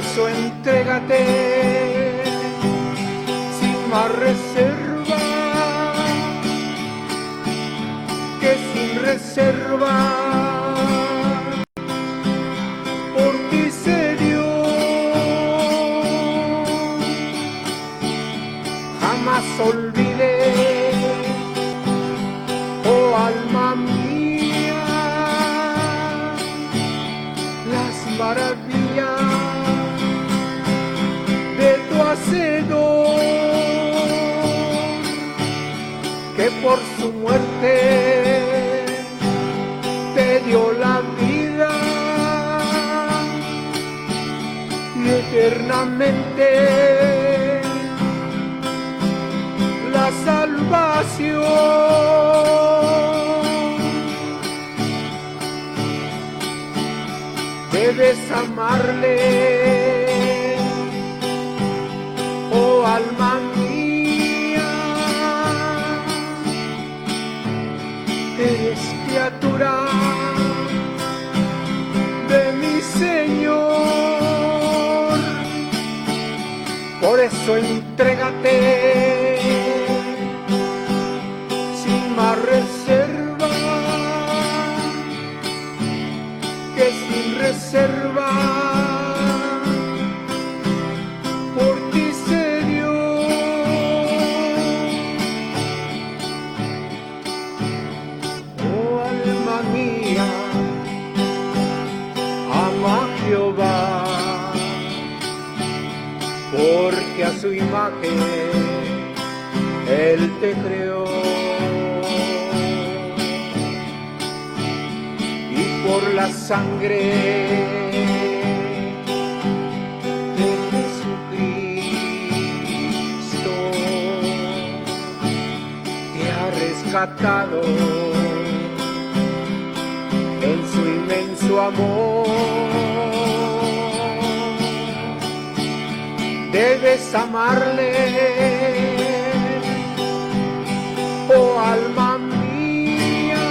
eso entrégate sin más reserva, que sin reserva por ti se dio. Jamás olvidé, oh alma mía, las maravillas de tu Hacedor, que por su muerte te dio la vida y eternamente la salvación. Debes amarle, oh alma mía, eres criatura de mi Señor, por eso entrégate sin más reserva, que sin reserva por ti se dio. Oh alma mía, ama a Jehová, porque a su imagen Él te creó, y por la sangre de Jesucristo te ha rescatado en su inmenso amor. Debes amarle, oh alma mía,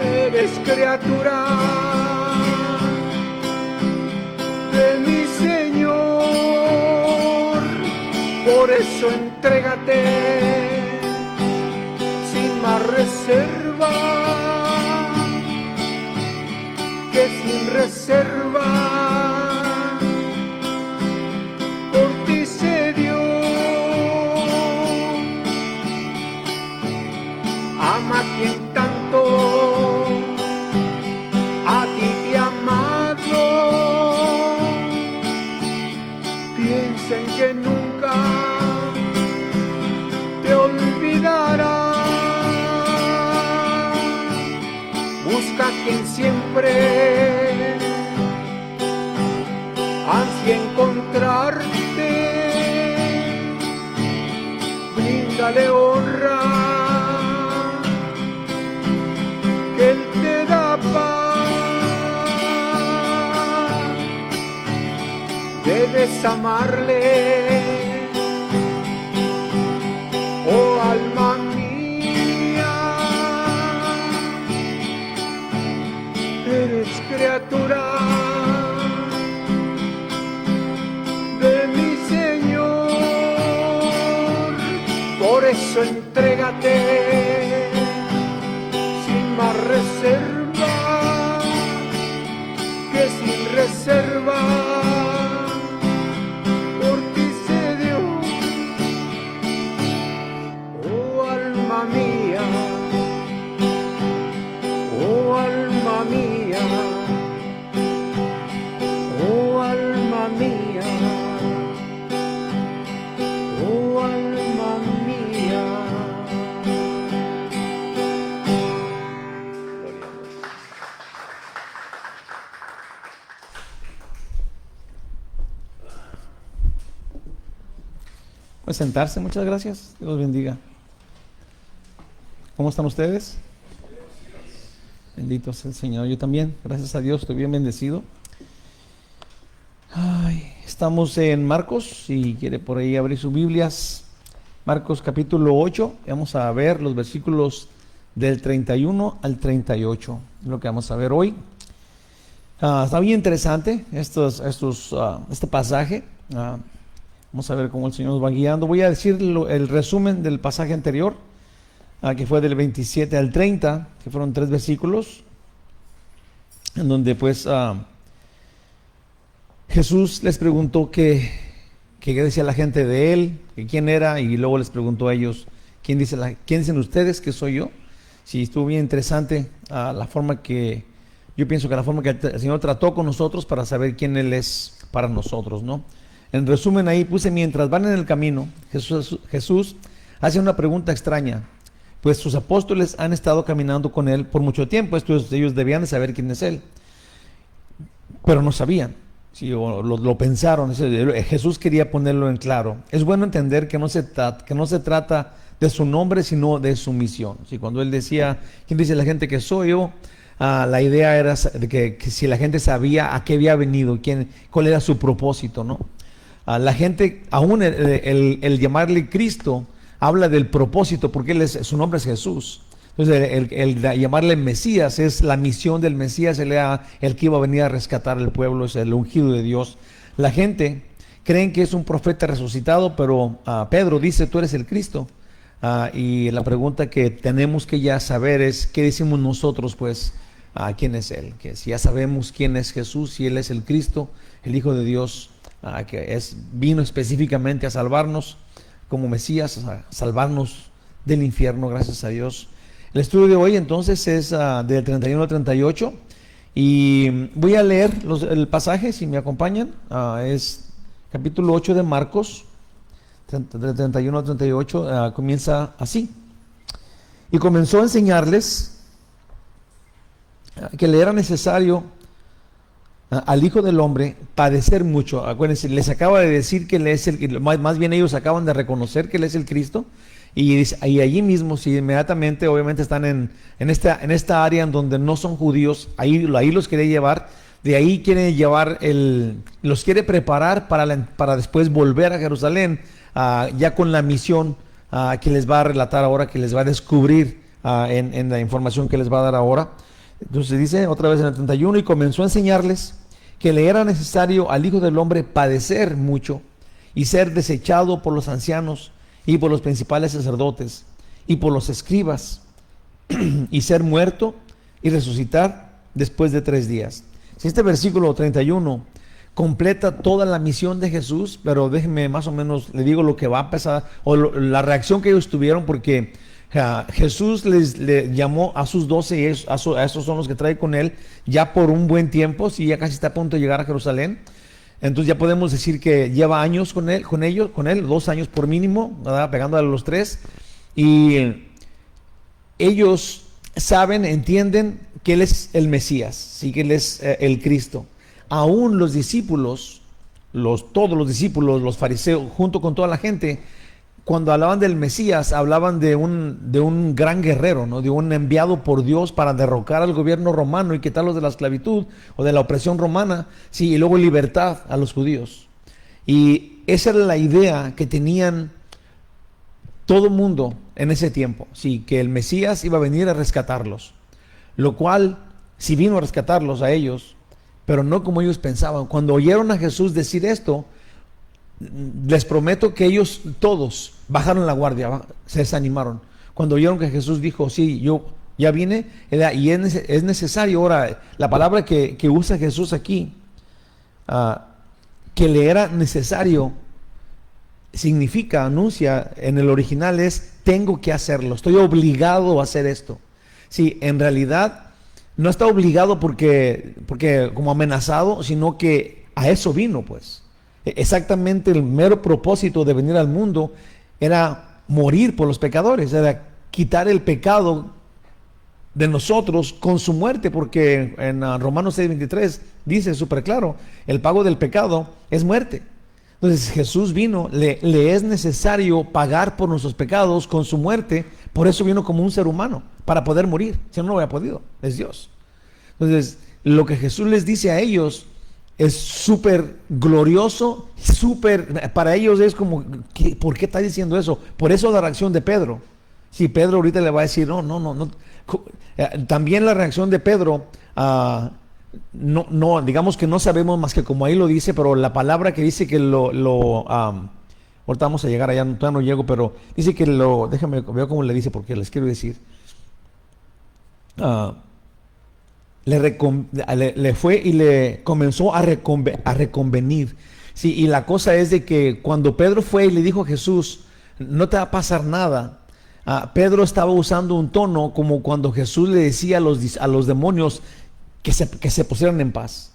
eres criatura de mi Señor, por eso entrégate sin más reserva, que sin reserva por ti se dio. Ama a quien tanto a ti te ha amado, piensa en que nunca te olvidará. Busca a quien siempre ansia encontrarte, bríndale honra, que Él te da paz. Debes amarle, oh alma mía, eres criatura de mi Señor, por eso entrégate sin más reserva, que sin reserva por ti se dio. Oh alma mía, oh alma mía, oh alma mía, oh alma mía. Pueden sentarse, muchas gracias, Dios los bendiga. ¿Cómo están ustedes? Bendito sea el Señor. Yo también, gracias a Dios, estoy bien bendecido. Estamos en Marcos, si quiere por ahí abrir sus Biblias. Marcos capítulo 8, vamos a ver los versículos del 31 al 38, lo que vamos a ver hoy. Está bien interesante este pasaje. Vamos a ver cómo el Señor nos va guiando. Voy a decir el resumen del pasaje anterior, que fue del 27 al 30, que fueron 3 versículos, en donde pues Jesús les preguntó qué decía la gente de él, que quién era, y luego les preguntó a ellos, ¿quién dicen ustedes que soy yo? Sí, estuvo bien interesante la forma que, yo pienso que la forma que el Señor trató con nosotros para saber quién Él es para nosotros, ¿no? En resumen ahí puse, mientras van en el camino, Jesús hace una pregunta extraña, pues sus apóstoles han estado caminando con Él por mucho tiempo, ellos debían de saber quién es Él, pero no sabían. Sí, o lo pensaron. Jesús quería ponerlo en claro. Es bueno entender que no se trata de su nombre, sino de su misión. Sí, cuando él decía, ¿quién dice la gente que soy yo? La idea era de que si la gente sabía a qué había venido, cuál era su propósito, ¿no? La gente, aún el llamarle Cristo, habla del propósito, porque su nombre es Jesús. Entonces el llamarle Mesías es la misión del Mesías, el que iba a venir a rescatar al pueblo, es el ungido de Dios. La gente creen que es un profeta resucitado, pero Pedro dice, tú eres el Cristo. Y la pregunta que tenemos que ya saber es, ¿qué decimos nosotros pues? ¿Quién es Él? Que si ya sabemos quién es Jesús, si Él es el Cristo, el Hijo de Dios, que vino específicamente a salvarnos como Mesías, a salvarnos del infierno, gracias a Dios. El estudio de hoy entonces es del 31 al 38 y voy a leer el pasaje, si me acompañan. Es capítulo 8 de Marcos, del 31 al 38, comienza así. Y comenzó a enseñarles que le era necesario al Hijo del Hombre padecer mucho. Acuérdense, les acaba de decir que Él es más bien ellos acaban de reconocer que Él es el Cristo. Y allí mismo, si inmediatamente, obviamente están en esta área en donde no son judíos, ahí los quiere llevar, de ahí quiere llevar, los quiere preparar para después volver a Jerusalén, ya con la misión que les va a relatar ahora, que les va a descubrir en la información que les va a dar ahora. Entonces dice otra vez en el 31, y comenzó a enseñarles que le era necesario al Hijo del Hombre padecer mucho y ser desechado por los ancianos y por los principales sacerdotes y por los escribas y ser muerto y resucitar después de 3 días. Si este versículo 31 completa toda la misión de Jesús, pero déjenme más o menos, le digo lo que va a pasar, o la reacción que ellos tuvieron, porque Jesús le llamó a sus 12 y a esos son los que trae con él ya por un buen tiempo, si ya casi está a punto de llegar a Jerusalén. Entonces ya podemos decir que lleva años con él, 2 años por mínimo, ¿verdad? Pegándole a los 3. Y ellos saben, entienden que Él es el Mesías, sí, que Él es el Cristo. Aún los discípulos, todos los discípulos, los fariseos, junto con toda la gente, cuando hablaban del Mesías, hablaban de un gran guerrero, ¿no? De un enviado por Dios para derrocar al gobierno romano y quitarlos de la esclavitud o de la opresión romana, sí, y luego libertad a los judíos. Y esa era la idea que tenían todo el mundo en ese tiempo, sí, que el Mesías iba a venir a rescatarlos, lo cual sí vino a rescatarlos a ellos, pero no como ellos pensaban. Cuando oyeron a Jesús decir esto, les prometo que ellos todos bajaron la guardia, se desanimaron. Cuando oyeron que Jesús dijo, sí, yo ya vine, y es necesario ahora, la palabra que usa Jesús aquí, que le era necesario, significa, anuncia, en el original es, tengo que hacerlo, estoy obligado a hacer esto. Sí, en realidad no está obligado porque como amenazado, sino que a eso vino, pues. Exactamente el mero propósito de venir al mundo era morir por los pecadores, era quitar el pecado de nosotros con su muerte, porque en Romanos 6:23 dice súper claro, el pago del pecado es muerte. Entonces Jesús vino, le es necesario pagar por nuestros pecados con su muerte, por eso vino como un ser humano, para poder morir, si no, no había podido, es Dios. Entonces lo que Jesús les dice a ellos es súper glorioso, para ellos es como, ¿por qué está diciendo eso? Por eso la reacción de Pedro. Si Pedro ahorita le va a decir, no. También la reacción de Pedro digamos que no sabemos más que como ahí lo dice, pero la palabra que dice que ahorita vamos a llegar allá, todavía no llego, pero dice que déjame, veo cómo le dice, porque les quiero decir. Le fue y le comenzó a reconvenir. Sí, y la cosa es de que cuando Pedro fue y le dijo a Jesús, no te va a pasar nada, Pedro estaba usando un tono como cuando Jesús le decía a los demonios que se pusieran en paz.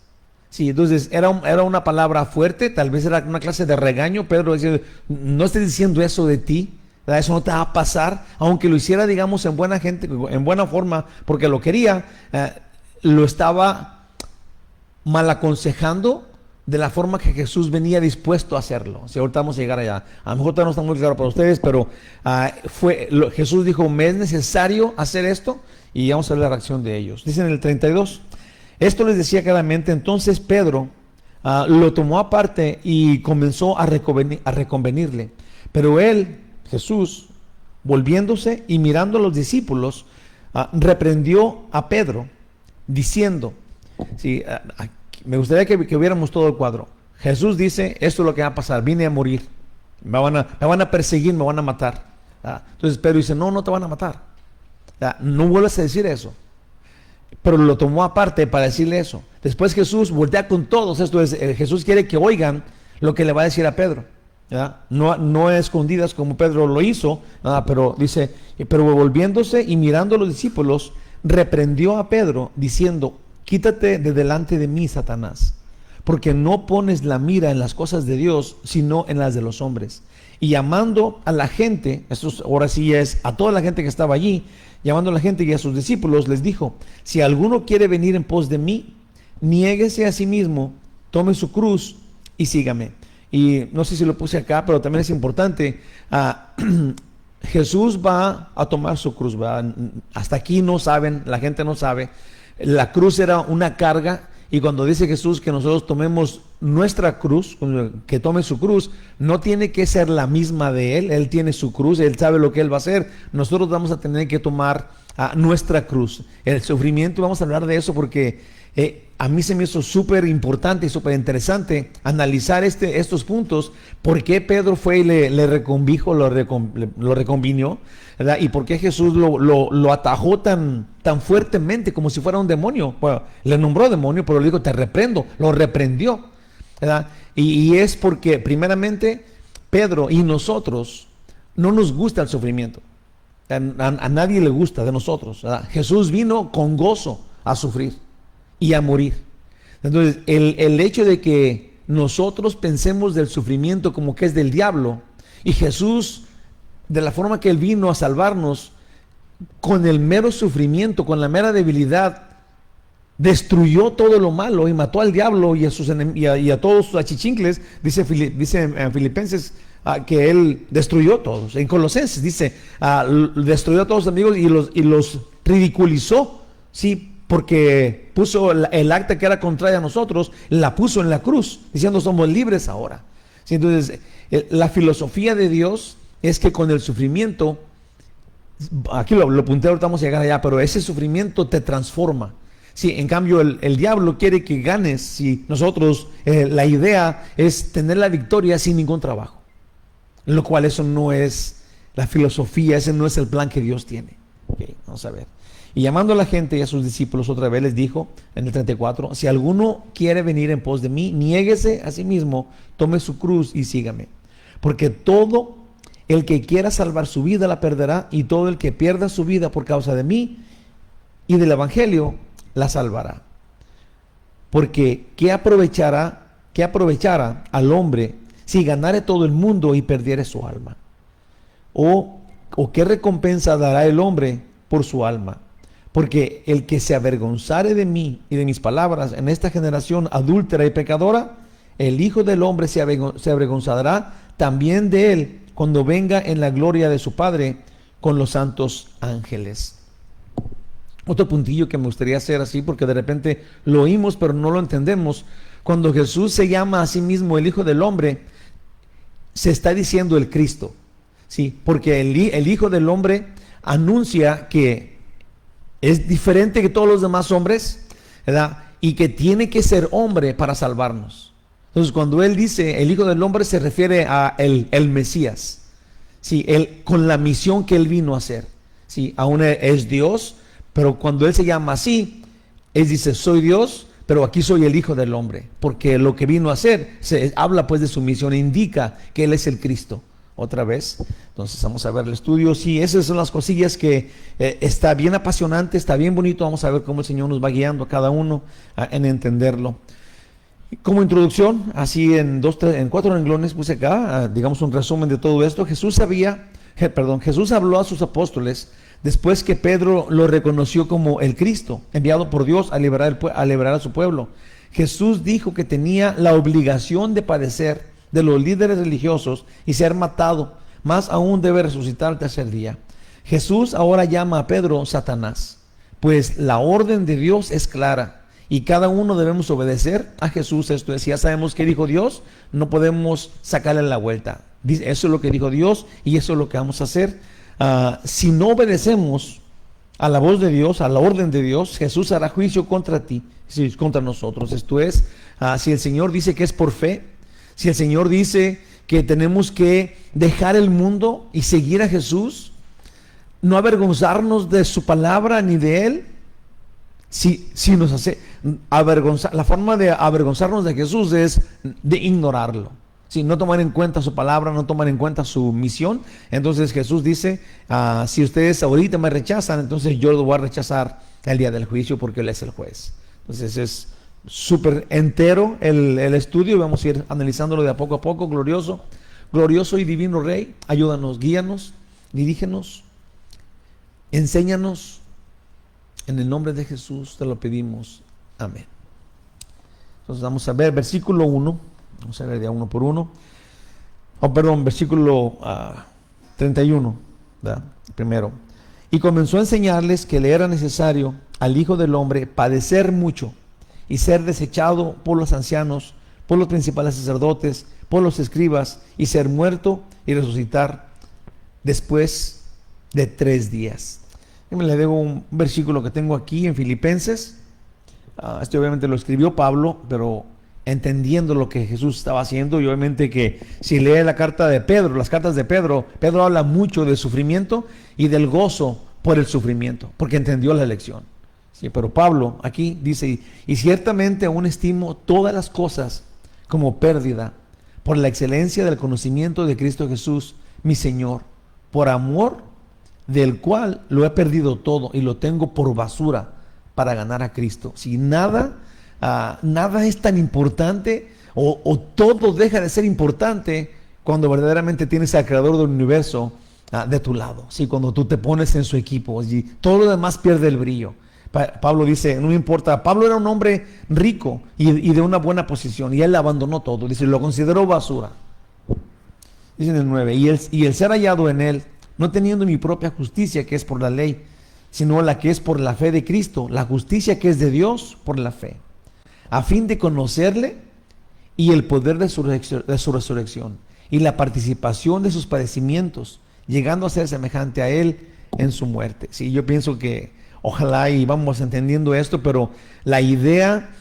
Sí, entonces era una palabra fuerte, tal vez era una clase de regaño. Pedro decía, no estoy diciendo eso de ti, ¿verdad? Eso no te va a pasar, aunque lo hiciera, digamos, en buena forma, porque lo quería, lo estaba mal aconsejando de la forma que Jesús venía dispuesto a hacerlo. Si ahorita vamos a llegar allá, a lo mejor todavía no está muy claro para ustedes, pero Jesús dijo, me es necesario hacer esto, y vamos a ver la reacción de ellos. Dice en el 32, esto les decía claramente. Entonces Pedro lo tomó aparte y comenzó a reconvenirle. Pero él, Jesús, volviéndose y mirando a los discípulos, reprendió a Pedro, diciendo, sí, me gustaría que viéramos todo el cuadro. Jesús dice, esto es lo que va a pasar, vine a morir, me van a perseguir, me van a matar. Entonces Pedro dice, no te van a matar, no vuelvas a decir eso. Pero lo tomó aparte para decirle eso. Después Jesús voltea con todos. Esto es, Jesús quiere que oigan lo que le va a decir a Pedro, ¿verdad? No a escondidas como Pedro lo hizo, pero dice, pero volviéndose y mirando a los discípulos, reprendió a Pedro diciendo, quítate de delante de mí, Satanás, porque no pones la mira en las cosas de Dios, sino en las de los hombres. Y llamando a la gente, esto ahora sí es a toda la gente que estaba allí, llamando a la gente y a sus discípulos, les dijo, si alguno quiere venir en pos de mí, niéguese a sí mismo, tome su cruz y sígame. Y no sé si lo puse acá, pero también es importante, Jesús va a tomar su cruz, ¿verdad? Hasta aquí no saben, la gente no sabe, la cruz era una carga. Y cuando dice Jesús que nosotros tomemos nuestra cruz, que tome su cruz, no tiene que ser la misma de Él. Él tiene su cruz, Él sabe lo que Él va a hacer. Nosotros vamos a tener que tomar nuestra cruz. El sufrimiento, vamos a hablar de eso porque a mí se me hizo súper importante y súper interesante analizar estos puntos. ¿Por qué Pedro fue y le reconvijo, lo reconvinió? ¿Verdad? ¿Y por qué Jesús lo atajó tan fuertemente como si fuera un demonio? Bueno, le nombró demonio, pero le dijo, te reprendo, lo reprendió, ¿verdad? Y es porque primeramente Pedro y nosotros no nos gusta el sufrimiento. A nadie le gusta de nosotros, ¿verdad? Jesús vino con gozo a sufrir y a morir. Entonces el hecho de que nosotros pensemos del sufrimiento como que es del diablo, y Jesús, de la forma que Él vino a salvarnos, con el mero sufrimiento, con la mera debilidad, destruyó todo lo malo y mató al diablo y a todos sus achichincles. Dice en Filipenses que Él destruyó a todos. En Colosenses dice, destruyó a todos sus amigos y los ridiculizó, ¿sí? Porque puso el acta que era contraria a nosotros, la puso en la cruz, diciendo somos libres ahora. ¿Sí? Entonces, la filosofía de Dios es que con el sufrimiento, aquí lo apunté, ahorita vamos a llegar allá, pero ese sufrimiento te transforma. Sí, en cambio el diablo quiere que ganes, si nosotros, la idea es tener la victoria sin ningún trabajo, lo cual eso no es la filosofía, ese no es el plan que Dios tiene. Okay, vamos a ver. Y llamando a la gente y a sus discípulos otra vez les dijo en el 34, si alguno quiere venir en pos de mí, niéguese a sí mismo, tome su cruz y sígame. Porque todo el que quiera salvar su vida la perderá, y todo el que pierda su vida por causa de mí y del evangelio la salvará. Porque ¿qué aprovechará al hombre si ganare todo el mundo y perdiere su alma? ¿O qué recompensa dará el hombre por su alma? Porque el que se avergonzare de mí y de mis palabras en esta generación adúltera y pecadora, el Hijo del Hombre se avergonzará también de él cuando venga en la gloria de su Padre con los santos ángeles. Otro puntillo que me gustaría hacer así, porque de repente lo oímos pero no lo entendemos. Cuando Jesús se llama a sí mismo el Hijo del Hombre, se está diciendo el Cristo, ¿sí? Porque el Hijo del Hombre anuncia que es diferente que todos los demás hombres, ¿verdad? y que tiene que ser hombre para salvarnos. Entonces, cuando él dice el Hijo del Hombre, se refiere a el Mesías, sí, él, con la misión que él vino a hacer. Sí, aún es Dios, pero cuando él se llama así, él dice, soy Dios, pero aquí soy el Hijo del Hombre, porque lo que vino a hacer, se habla pues de su misión, indica que él es el Cristo. Otra vez, entonces vamos a ver el estudio. Sí, esas son las cosillas que está bien apasionante, está bien bonito. Vamos a ver cómo el Señor nos va guiando a cada uno en entenderlo. Como introducción, así en 4 renglones puse acá, digamos un resumen de todo esto. Jesús habló a sus apóstoles después que Pedro lo reconoció como el Cristo, enviado por Dios a liberar a su pueblo. Jesús dijo que tenía la obligación de padecer de los líderes religiosos y ser matado, más aún debe resucitar al tercer día. Jesús ahora llama a Pedro Satanás, pues la orden de Dios es clara y cada uno debemos obedecer a Jesús. Esto es, si ya sabemos qué dijo Dios, no podemos sacarle la vuelta. Eso es lo que dijo Dios y eso es lo que vamos a hacer. Si no obedecemos a la voz de Dios, a la orden de Dios, Jesús hará juicio contra ti, contra nosotros. Esto es, si el Señor dice que es por fe, si el Señor dice que tenemos que dejar el mundo y seguir a Jesús, no avergonzarnos de su palabra ni de Él, si nos hace avergonzar, la forma de avergonzarnos de Jesús es de ignorarlo. Si no tomar en cuenta su palabra, no tomar en cuenta su misión, entonces Jesús dice, si ustedes ahorita me rechazan, entonces yo lo voy a rechazar el día del juicio porque Él es el juez. Entonces es súper entero el estudio, vamos a ir analizándolo de a poco, glorioso y divino Rey, ayúdanos, guíanos, dirígenos, enséñanos, en el nombre de Jesús te lo pedimos, amén. Entonces vamos a ver versículo 1, vamos a ver de uno por uno, versículo 31, ¿verdad? Primero, y comenzó a enseñarles que le era necesario al Hijo del Hombre padecer mucho y ser desechado por los ancianos, por los principales sacerdotes, por los escribas, y ser muerto y resucitar después de 3 días. Yo le debo un versículo que tengo aquí en Filipenses. Este obviamente lo escribió Pablo, pero entendiendo lo que Jesús estaba haciendo, y obviamente que si lee las cartas de Pedro, Pedro habla mucho del sufrimiento y del gozo por el sufrimiento, porque entendió la lección. Sí, pero Pablo aquí dice, y ciertamente aún estimo todas las cosas como pérdida por la excelencia del conocimiento de Cristo Jesús, mi Señor, por amor del cual lo he perdido todo y lo tengo por basura para ganar a Cristo. Si nada es tan importante o todo deja de ser importante cuando verdaderamente tienes al Creador del universo de tu lado. Sí, cuando tú te pones en su equipo, y todo lo demás pierde el brillo. Pablo dice, no me importa, Pablo era un hombre rico y de una buena posición, y él abandonó todo, dice, lo consideró basura. Dice en el 9, y el ser hallado en él, no teniendo mi propia justicia que es por la ley, sino la que es por la fe de Cristo, la justicia que es de Dios por la fe, a fin de conocerle y el poder de su resurrección y la participación de sus padecimientos, llegando a ser semejante a él en su muerte. Sí, yo pienso que ojalá y vamos entendiendo esto, pero la idea,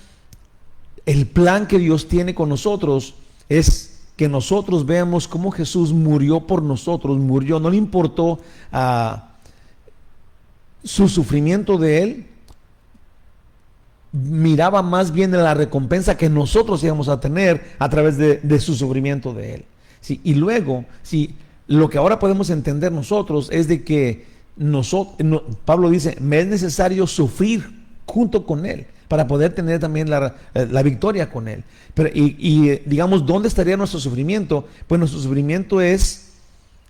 el plan que Dios tiene con nosotros es que nosotros veamos cómo Jesús murió por nosotros, no le importó su sufrimiento de él, miraba más bien en la recompensa que nosotros íbamos a tener a través de su sufrimiento de él. Sí, y luego, sí, lo que ahora podemos entender nosotros es de que Pablo dice, me es necesario sufrir junto con él para poder tener también la victoria con él. Pero, digamos, ¿dónde estaría nuestro sufrimiento? Pues nuestro sufrimiento es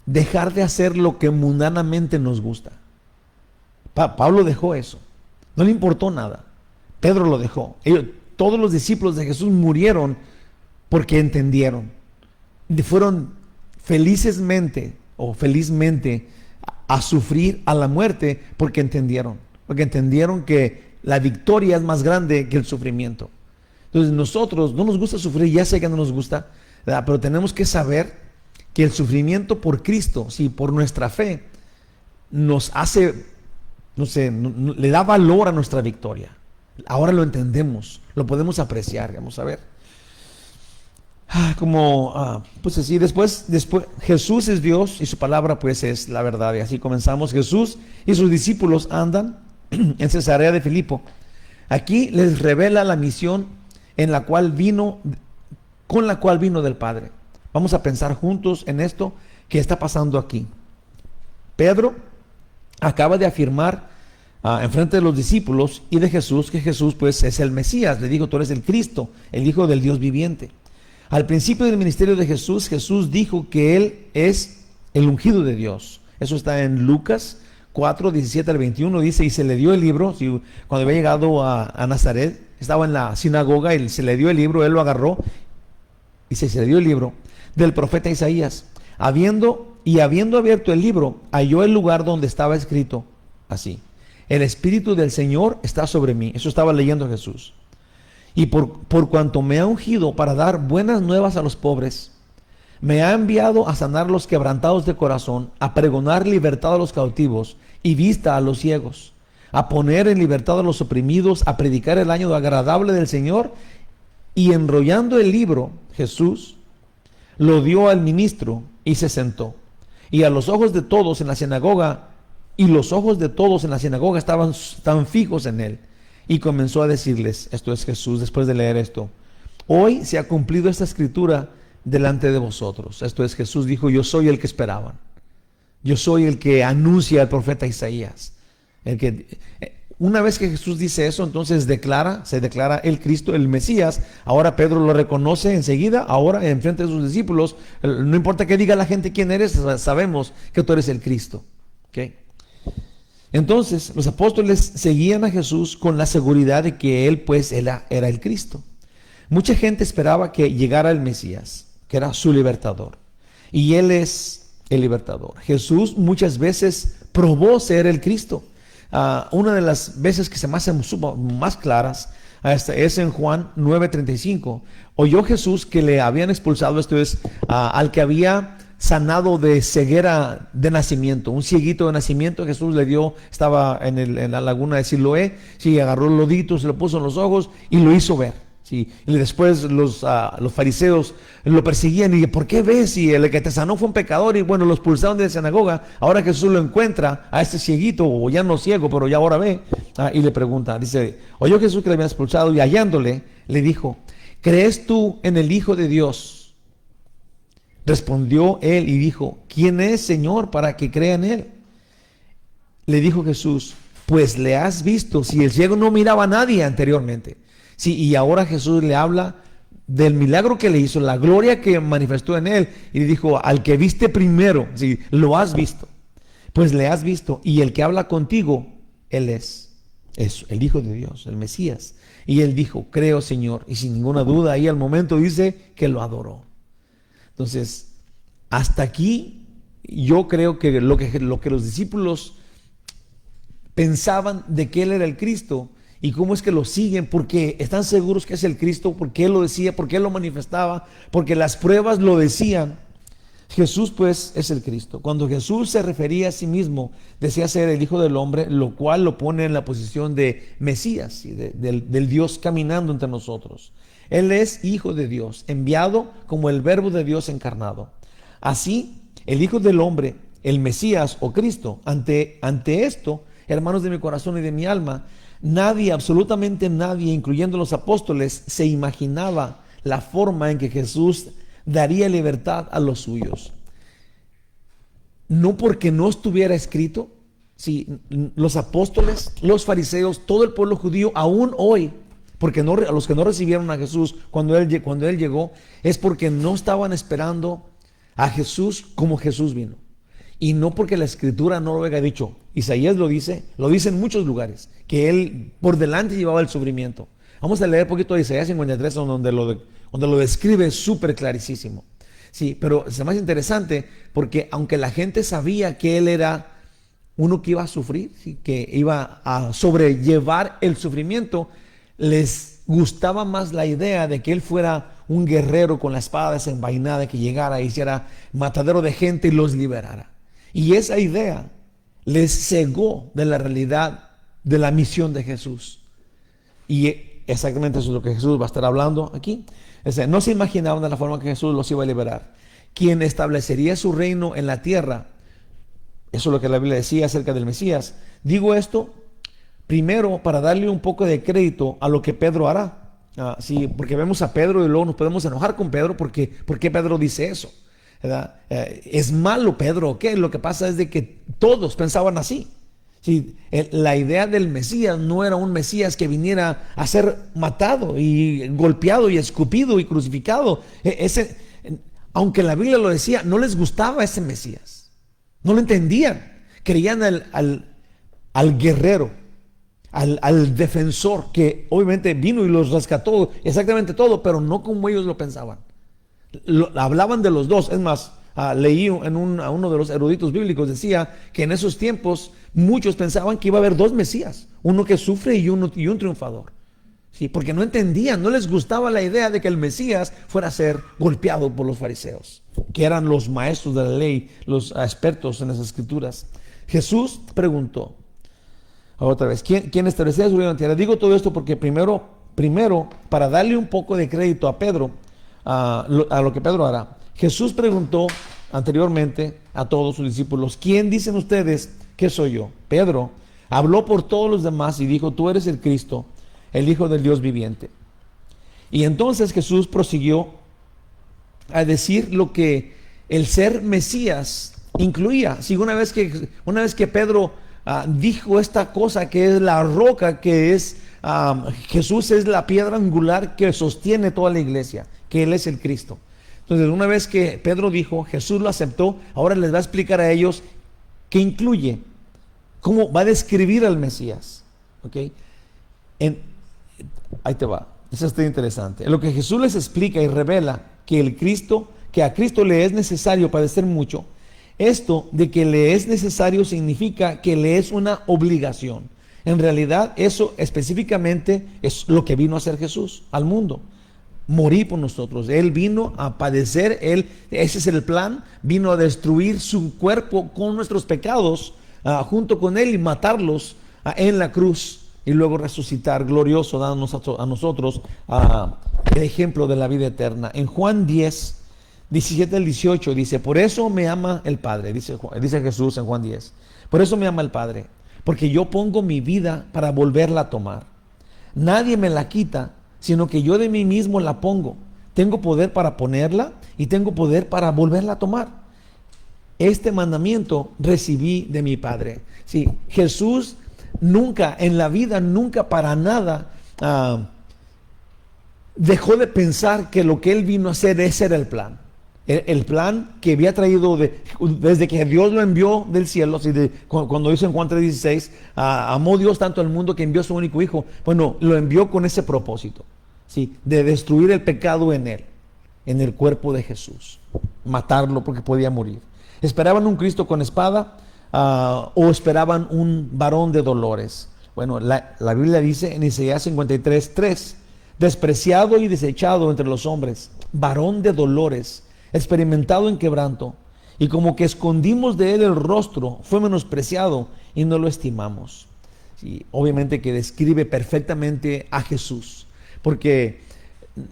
dejar de hacer lo que mundanamente nos gusta. Pablo dejó eso, no le importó nada. Pedro lo dejó. Todos los discípulos de Jesús murieron porque entendieron. Fueron felizmente a sufrir a la muerte porque entendieron que la victoria es más grande que el sufrimiento. Entonces nosotros no nos gusta sufrir, ya sé que no nos gusta, ¿verdad? Pero tenemos que saber que el sufrimiento por Cristo, sí, por nuestra fe, nos hace, le da valor a nuestra victoria. Ahora lo entendemos, lo podemos apreciar. Vamos a ver. Pues así, después Jesús es Dios y su palabra pues es la verdad. Y así comenzamos. Jesús y sus discípulos andan en Cesarea de Filipo. Aquí les revela la misión con la cual vino del Padre. Vamos a pensar juntos en esto que está pasando aquí. Pedro acaba de afirmar en frente de los discípulos y de Jesús que Jesús pues es el Mesías. Le dijo: tú eres el Cristo, el Hijo del Dios viviente. Al principio del ministerio de Jesús, Jesús dijo que Él es el ungido de Dios. Eso está en Lucas 4, 17 al 21. Dice: y se le dio el libro. Cuando había llegado a Nazaret, estaba en la sinagoga y se le dio el libro. Él lo agarró y se le dio el libro del profeta Isaías. Habiendo abierto el libro, halló el lugar donde estaba escrito así: el Espíritu del Señor está sobre mí. Eso estaba leyendo Jesús. Y por cuanto me ha ungido para dar buenas nuevas a los pobres, me ha enviado a sanar los quebrantados de corazón, a pregonar libertad a los cautivos y vista a los ciegos, a poner en libertad a los oprimidos, a predicar el año agradable del Señor. Y enrollando el libro, Jesús lo dio al ministro y se sentó. Y a los ojos de todos en la sinagoga, estaban fijos en él. Y comenzó a decirles, esto es Jesús después de leer esto: hoy se ha cumplido esta escritura delante de vosotros. Esto es, Jesús dijo: yo soy el que esperaban. Yo soy el que anuncia al profeta Isaías. Una vez que Jesús dice eso, entonces se declara el Cristo, el Mesías. Ahora Pedro lo reconoce enseguida, ahora en frente de sus discípulos. No importa que diga la gente quién eres, sabemos que tú eres el Cristo. ¿Okay? Entonces los apóstoles seguían a Jesús con la seguridad de que él pues era el Cristo. Mucha gente esperaba que llegara el Mesías, que era su libertador. Y él es el libertador. Jesús muchas veces probó ser el Cristo. Una de las veces que se me hacen más claras es en Juan 9:35. Oyó Jesús que le habían expulsado, esto es, al que había sanado de ceguera de nacimiento, un cieguito de nacimiento. Jesús le dio, estaba en la laguna de Siloé, agarró el lodito, se lo puso en los ojos y lo hizo ver. Y después los fariseos lo perseguían y ¿por qué ves? Y el que te sanó fue un pecador, y bueno, lo expulsaron de la sinagoga. Ahora Jesús lo encuentra a este cieguito, o ya no ciego, pero ya ahora ve, y le pregunta, dice: oyó Jesús que le habían expulsado, y hallándole le dijo: ¿crees tú en el Hijo de Dios? Respondió él y dijo: ¿quién es, Señor, para que crea en él? Le dijo Jesús: pues le has visto. Si el ciego no miraba a nadie anteriormente. Sí, y ahora Jesús le habla del milagro que le hizo, la gloria que manifestó en él, y le dijo: al que viste primero, sí, lo has visto, pues le has visto, y el que habla contigo, él es el Hijo de Dios, el Mesías. Y él dijo: creo, Señor. Y sin ninguna duda, ahí al momento dice que lo adoró. Entonces, hasta aquí yo creo que lo que los discípulos pensaban de que él era el Cristo, y cómo es que lo siguen, porque están seguros que es el Cristo, porque él lo decía, porque él lo manifestaba, porque las pruebas lo decían. Jesús pues es el Cristo. Cuando Jesús se refería a sí mismo, decía ser el Hijo del Hombre, lo cual lo pone en la posición de Mesías, ¿sí? del Dios caminando entre nosotros. Él es Hijo de Dios, enviado como el Verbo de Dios encarnado. Así, el Hijo del Hombre, el Mesías o Cristo, ante esto, hermanos de mi corazón y de mi alma, nadie, absolutamente nadie, incluyendo los apóstoles, se imaginaba la forma en que Jesús daría libertad a los suyos. No porque no estuviera escrito, sí, los apóstoles, los fariseos, todo el pueblo judío, aún hoy, porque a los que no recibieron a Jesús cuando él llegó, es porque no estaban esperando a Jesús como Jesús vino. Y no porque la Escritura no lo haya dicho. Isaías lo dice en muchos lugares, que él por delante llevaba el sufrimiento. Vamos a leer un poquito de Isaías 53, donde lo describe súper clarísimo. Sí, pero es más interesante porque aunque la gente sabía que él era uno que iba a sufrir, ¿sí? que iba a sobrellevar el sufrimiento, les gustaba más la idea de que él fuera un guerrero con la espada desenvainada, que llegara y hiciera matadero de gente y los liberara. Y esa idea les cegó de la realidad de la misión de Jesús. Y exactamente eso es lo que Jesús va a estar hablando aquí. O sea, no se imaginaban de la forma que Jesús los iba a liberar. Quien establecería su reino en la tierra. Eso es lo que la Biblia decía acerca del Mesías. Digo esto primero para darle un poco de crédito a lo que Pedro hará. Sí, porque vemos a Pedro y luego nos podemos enojar con Pedro porque Pedro dice eso, ¿verdad? ¿Es malo Pedro o qué? Lo que pasa es de que todos pensaban así. Sí, la idea del Mesías no era un Mesías que viniera a ser matado y golpeado y escupido y crucificado. Aunque la Biblia lo decía, no les gustaba ese Mesías. No lo entendían. Creían al guerrero, al defensor que obviamente vino y los rescató exactamente todo, pero no como ellos lo pensaban. Hablaban de los dos. Es más, leí a uno de los eruditos bíblicos, decía que en esos tiempos muchos pensaban que iba a haber dos Mesías, uno que sufre y un triunfador. Sí, porque no entendían, no les gustaba la idea de que el Mesías fuera a ser golpeado por los fariseos, que eran los maestros de la ley, los expertos en las escrituras. Jesús preguntó otra vez, ¿quién establecería su reino en la tierra? Digo todo esto porque primero, para darle un poco de crédito a Pedro, a lo que Pedro hará. Jesús preguntó anteriormente a todos sus discípulos, ¿quién dicen ustedes que soy yo? Pedro habló por todos los demás y dijo, tú eres el Cristo, el Hijo del Dios viviente. Y entonces Jesús prosiguió a decir lo que el ser Mesías incluía. Sí, una vez que Pedro dijo esta cosa que es la roca, que es Jesús es la piedra angular que sostiene toda la iglesia, que Él es el Cristo. Entonces, una vez que Pedro dijo, Jesús lo aceptó, ahora les va a explicar a ellos qué incluye, cómo va a describir al Mesías. ¿Okay? Ahí te va, eso está interesante. En lo que Jesús les explica y revela que a Cristo le es necesario padecer mucho. Esto de que le es necesario significa que le es una obligación. En realidad, eso específicamente es lo que vino a hacer Jesús al mundo. Morir por nosotros. Él vino a padecer, ese es el plan, vino a destruir su cuerpo con nuestros pecados, junto con Él, y matarlos en la cruz, y luego resucitar glorioso, dándonos a nosotros el ejemplo de la vida eterna. En Juan 10, 17 al 18 dice, por eso me ama el Padre, dice Jesús en Juan 10, por eso me ama el Padre, porque yo pongo mi vida para volverla a tomar. Nadie me la quita, sino que yo de mí mismo la pongo. Tengo poder para ponerla y tengo poder para volverla a tomar. Este mandamiento recibí de mi Padre. Sí, Jesús nunca en la vida, nunca para nada dejó de pensar que lo que Él vino a hacer, ese era el plan. El plan que había traído desde que Dios lo envió del cielo, así cuando dice en Juan 3:16, amó Dios tanto al mundo que envió a su único hijo. Bueno, lo envió con ese propósito, ¿sí? De destruir el pecado en él, en el cuerpo de Jesús, matarlo porque podía morir. ¿Esperaban un Cristo con espada o esperaban un varón de dolores? Bueno, la Biblia dice en Isaías 53:3, despreciado y desechado entre los hombres, varón de dolores, experimentado en quebranto, y como que escondimos de él el rostro, fue menospreciado y no lo estimamos. Sí, obviamente que describe perfectamente a Jesús, porque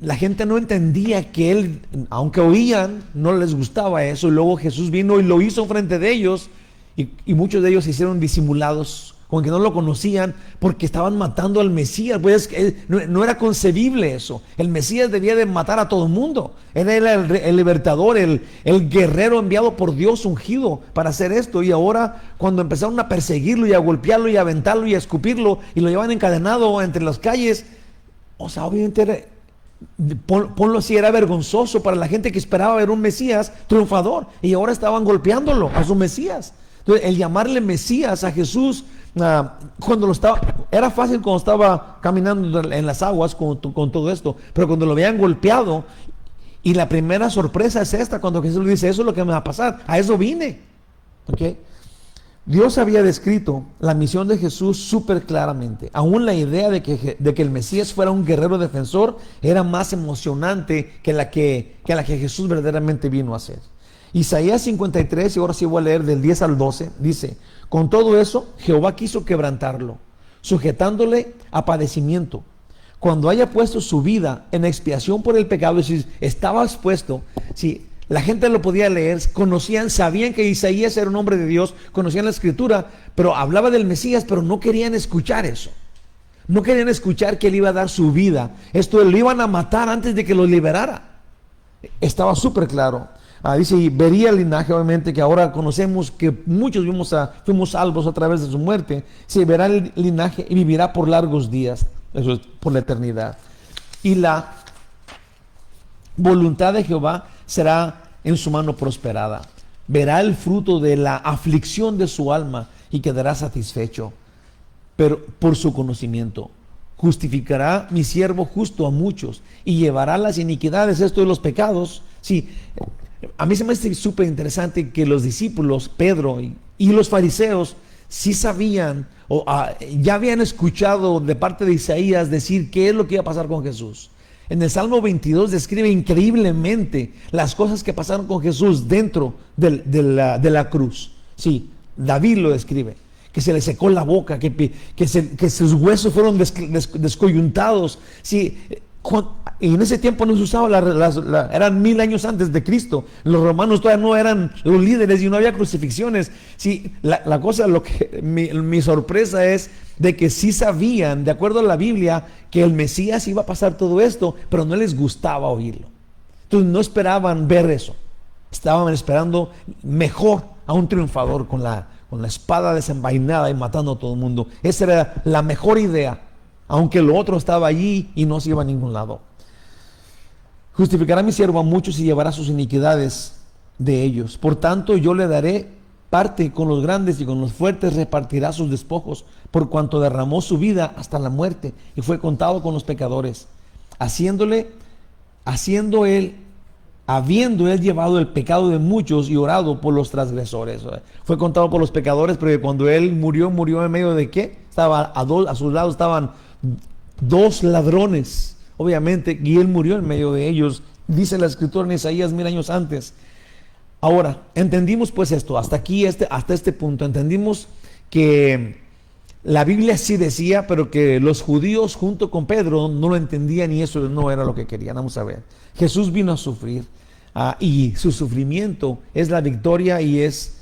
la gente no entendía que Él, aunque oían, no les gustaba eso, y luego Jesús vino y lo hizo frente de ellos, y muchos de ellos se hicieron disimulados, como que no lo conocían, porque estaban matando al Mesías. Pues no era concebible eso. El Mesías debía de matar a todo el mundo. Él era el libertador, el guerrero enviado por Dios, ungido para hacer esto. Y ahora, cuando empezaron a perseguirlo y a golpearlo y a aventarlo y a escupirlo y lo llevan encadenado entre las calles, o sea, obviamente ponlo así, era vergonzoso para la gente que esperaba ver un Mesías triunfador, y ahora estaban golpeándolo a su Mesías. Entonces, el llamarle Mesías a Jesús, era fácil cuando estaba caminando en las aguas con todo esto, pero cuando lo habían golpeado, y la primera sorpresa es esta, cuando Jesús le dice, eso es lo que me va a pasar, a eso vine. ¿Okay? Dios había descrito la misión de Jesús súper claramente. Aún la idea de que el Mesías fuera un guerrero defensor era más emocionante que la que Jesús verdaderamente vino a hacer. Isaías 53, y ahora sí voy a leer del 10 al 12, dice, con todo eso, Jehová quiso quebrantarlo, sujetándole a padecimiento, cuando haya puesto su vida en expiación por el pecado, si estaba expuesto, si la gente lo podía leer, conocían, sabían que Isaías era un hombre de Dios, conocían la escritura, pero hablaba del Mesías, pero no querían escuchar eso. No querían escuchar que él iba a dar su vida. Esto lo iban a matar antes de que lo liberara. Estaba súper claro. Dice, y vería el linaje, obviamente, que ahora conocemos que muchos fuimos salvos a través de su muerte. Se verá el linaje y vivirá por largos días, eso es por la eternidad. Y la voluntad de Jehová será en su mano prosperada. Verá el fruto de la aflicción de su alma y quedará satisfecho. Pero por su conocimiento justificará mi siervo justo a muchos y llevará las iniquidades, esto de los pecados. Sí, a mí se me hace súper interesante que los discípulos, Pedro y los fariseos, sí sabían ya habían escuchado de parte de Isaías decir qué es lo que iba a pasar con Jesús. En el Salmo 22 describe increíblemente las cosas que pasaron con Jesús dentro de la cruz. Sí, David lo describe, que se le secó la boca, que sus huesos fueron descoyuntados. Sí, y en ese tiempo no se usaba, eran 1000 años antes de Cristo. Los romanos todavía no eran los líderes y no había crucifixiones. Sí, la cosa, mi sorpresa es de que sí sabían, de acuerdo a la Biblia, que el Mesías iba a pasar todo esto, pero no les gustaba oírlo. Entonces no esperaban ver eso. Estaban esperando mejor a un triunfador con la espada desenvainada y matando a todo el mundo. Esa era la mejor idea, aunque lo otro estaba allí y no se iba a ningún lado. Justificará mi siervo a muchos y llevará sus iniquidades de ellos. Por tanto, yo le daré parte con los grandes y con los fuertes repartirá sus despojos, por cuanto derramó su vida hasta la muerte y fue contado con los pecadores, habiendo él llevado el pecado de muchos y orado por los transgresores. Fue contado por los pecadores, porque cuando él murió en medio de ¿qué? A sus lados estaban 2 ladrones, obviamente, y él murió en medio de ellos. Dice la escritura en Isaías 1000 años antes. Ahora, entendimos pues esto, hasta este punto, entendimos que la Biblia sí decía, pero que los judíos junto con Pedro no lo entendían y eso no era lo que querían. Vamos a ver. Jesús vino a sufrir y su sufrimiento es la victoria y es,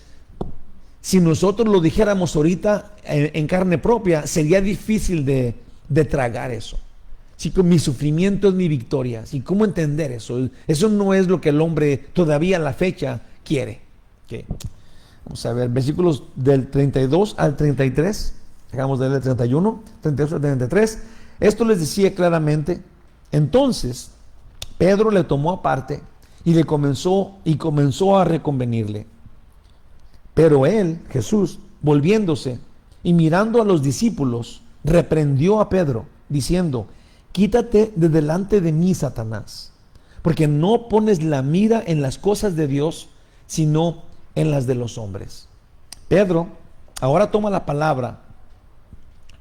si nosotros lo dijéramos ahorita en carne propia, sería difícil de tragar eso. Si mi sufrimiento es mi victoria, ¿sí? ¿Cómo entender eso? Eso no es lo que el hombre todavía a la fecha quiere. Okay. Vamos a ver, versículos del 32 al 33. Dejamos de leer el 31, 32 al 33. Esto les decía claramente. Entonces Pedro le tomó aparte y comenzó a reconvenirle. Pero él, Jesús, volviéndose y mirando a los discípulos, reprendió a Pedro, diciendo: quítate de delante de mí, Satanás, porque no pones la mira en las cosas de Dios, sino en las de los hombres. Pedro ahora toma la palabra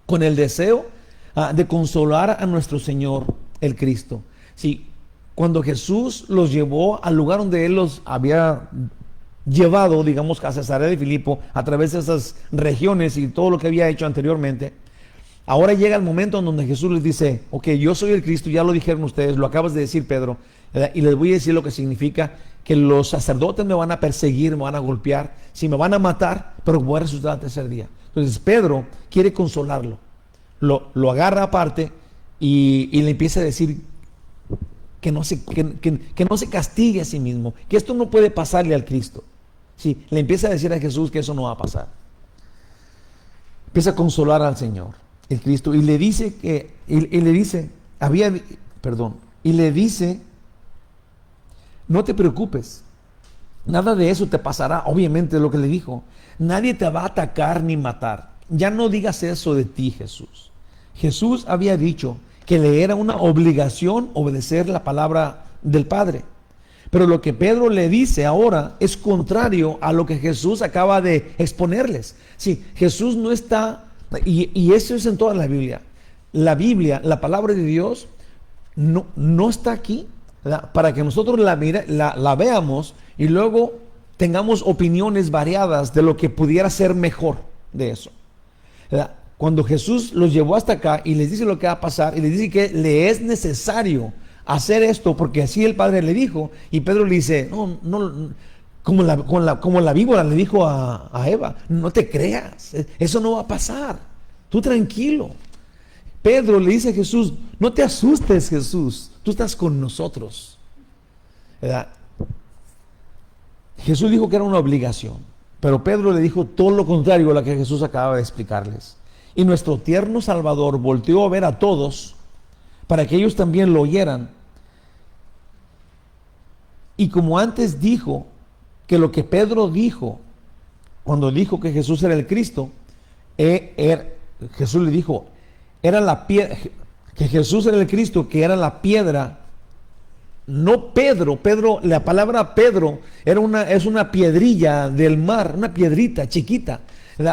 con el deseo de consolar a nuestro Señor, el Cristo. Sí, cuando Jesús los llevó al lugar donde Él los había llevado, digamos, a Cesarea de Filipo, a través de esas regiones y todo lo que había hecho anteriormente, ahora llega el momento en donde Jesús les dice: ok, yo soy el Cristo, ya lo dijeron ustedes, lo acabas de decir, Pedro, ¿verdad? Y les voy a decir lo que significa que los sacerdotes me van a perseguir, me van a golpear, si me van a matar, pero voy a resucitar al tercer día. Entonces Pedro quiere consolarlo, lo agarra aparte y le empieza a decir que no se castigue a sí mismo, que esto no puede pasarle al Cristo. Sí, le empieza a decir a Jesús que eso no va a pasar. Empieza a consolar al Señor, el Cristo, y le dice no te preocupes, nada de eso te pasará. Obviamente lo que le dijo, nadie te va a atacar ni matar. Ya no digas eso de ti, Jesús. Jesús había dicho que le era una obligación obedecer la palabra del Padre. Pero lo que Pedro le dice ahora es contrario a lo que Jesús acaba de exponerles. Sí, Jesús no está, y eso es en toda la Biblia. La Biblia, la palabra de Dios, no está aquí, ¿verdad?, para que nosotros la veamos y luego tengamos opiniones variadas de lo que pudiera ser mejor de eso, ¿verdad? cuando Jesús los llevó hasta acá y les dice lo que va a pasar y les dice que le es necesario hacer esto porque así el Padre le dijo, y Pedro le dice, no, no, como la víbora le dijo a Eva, no te creas, eso no va a pasar, tú tranquilo. Pedro le dice a Jesús, no te asustes, Jesús, tú estás con nosotros, ¿verdad? Jesús dijo que era una obligación, pero Pedro le dijo todo lo contrario a lo que Jesús acaba de explicarles. Y nuestro tierno Salvador volteó a ver a todos para que ellos también lo oyeran. Y como antes dijo que lo que Pedro dijo cuando dijo que Jesús era el Cristo, Jesús le dijo, era la piedra, que Jesús era el Cristo, que era la piedra. No Pedro, la palabra Pedro es una piedrilla del mar, una piedrita chiquita.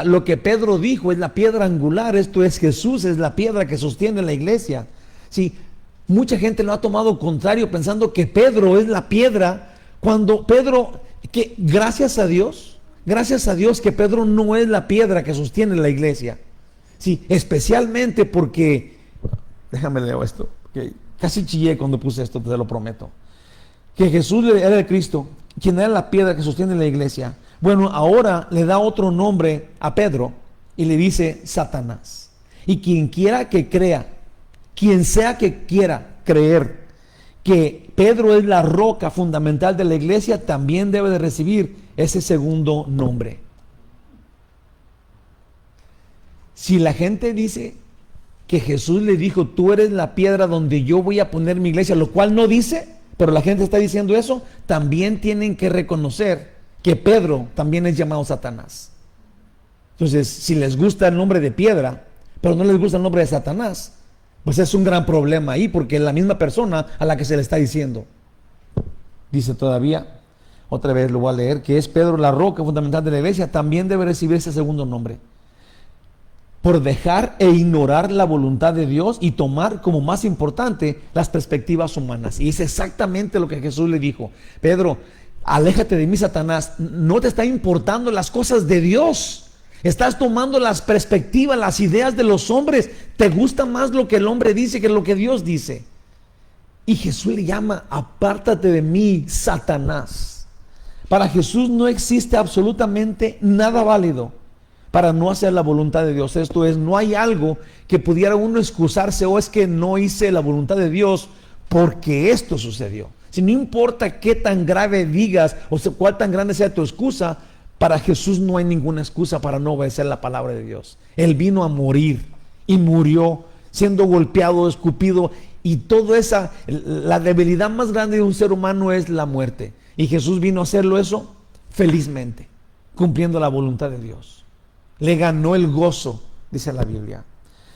Lo que Pedro dijo es la piedra angular, esto es Jesús, es la piedra que sostiene la iglesia. Sí, mucha gente lo ha tomado contrario pensando que Pedro es la piedra, cuando Pedro, que gracias a Dios que Pedro no es la piedra que sostiene la iglesia. Sí, especialmente porque, déjame leer esto, okay. Casi chillé cuando puse esto, te lo prometo. Que Jesús era el Cristo, quien era la piedra que sostiene la iglesia. Bueno, ahora le da otro nombre a Pedro y le dice Satanás. Y quien quiera que crea, quien sea que quiera creer que Pedro es la roca fundamental de la iglesia, también debe de recibir ese segundo nombre. Si la gente dice que Jesús le dijo, tú eres la piedra donde yo voy a poner mi iglesia, lo cual no dice, pero la gente está diciendo eso, también tienen que reconocer que Pedro también es llamado Satanás. Entonces, si les gusta el nombre de piedra, pero no les gusta el nombre de Satanás, pues es un gran problema ahí, porque es la misma persona a la que se le está diciendo. Dice todavía, otra vez lo voy a leer, que es Pedro la roca fundamental de la iglesia, también debe recibir ese segundo nombre. Por dejar e ignorar la voluntad de Dios y tomar como más importante las perspectivas humanas. Y es exactamente lo que Jesús le dijo. Pedro, aléjate de mí, Satanás, no te está importando las cosas de Dios. Estás tomando las perspectivas, las ideas de los hombres. Te gusta más lo que el hombre dice que lo que Dios dice. Y Jesús le llama, apártate de mí, Satanás. Para Jesús no existe absolutamente nada válido para no hacer la voluntad de Dios. Esto es, no hay algo que pudiera uno excusarse, o es que no hice la voluntad de Dios porque esto sucedió. Si no importa qué tan grave digas o cuál tan grande sea tu excusa, para Jesús no hay ninguna excusa para no obedecer la palabra de Dios. Él vino a morir y murió siendo golpeado, escupido, y toda esa, la debilidad más grande de un ser humano es la muerte. Y Jesús vino a hacerlo eso felizmente, cumpliendo la voluntad de Dios. Le ganó el gozo, dice la Biblia.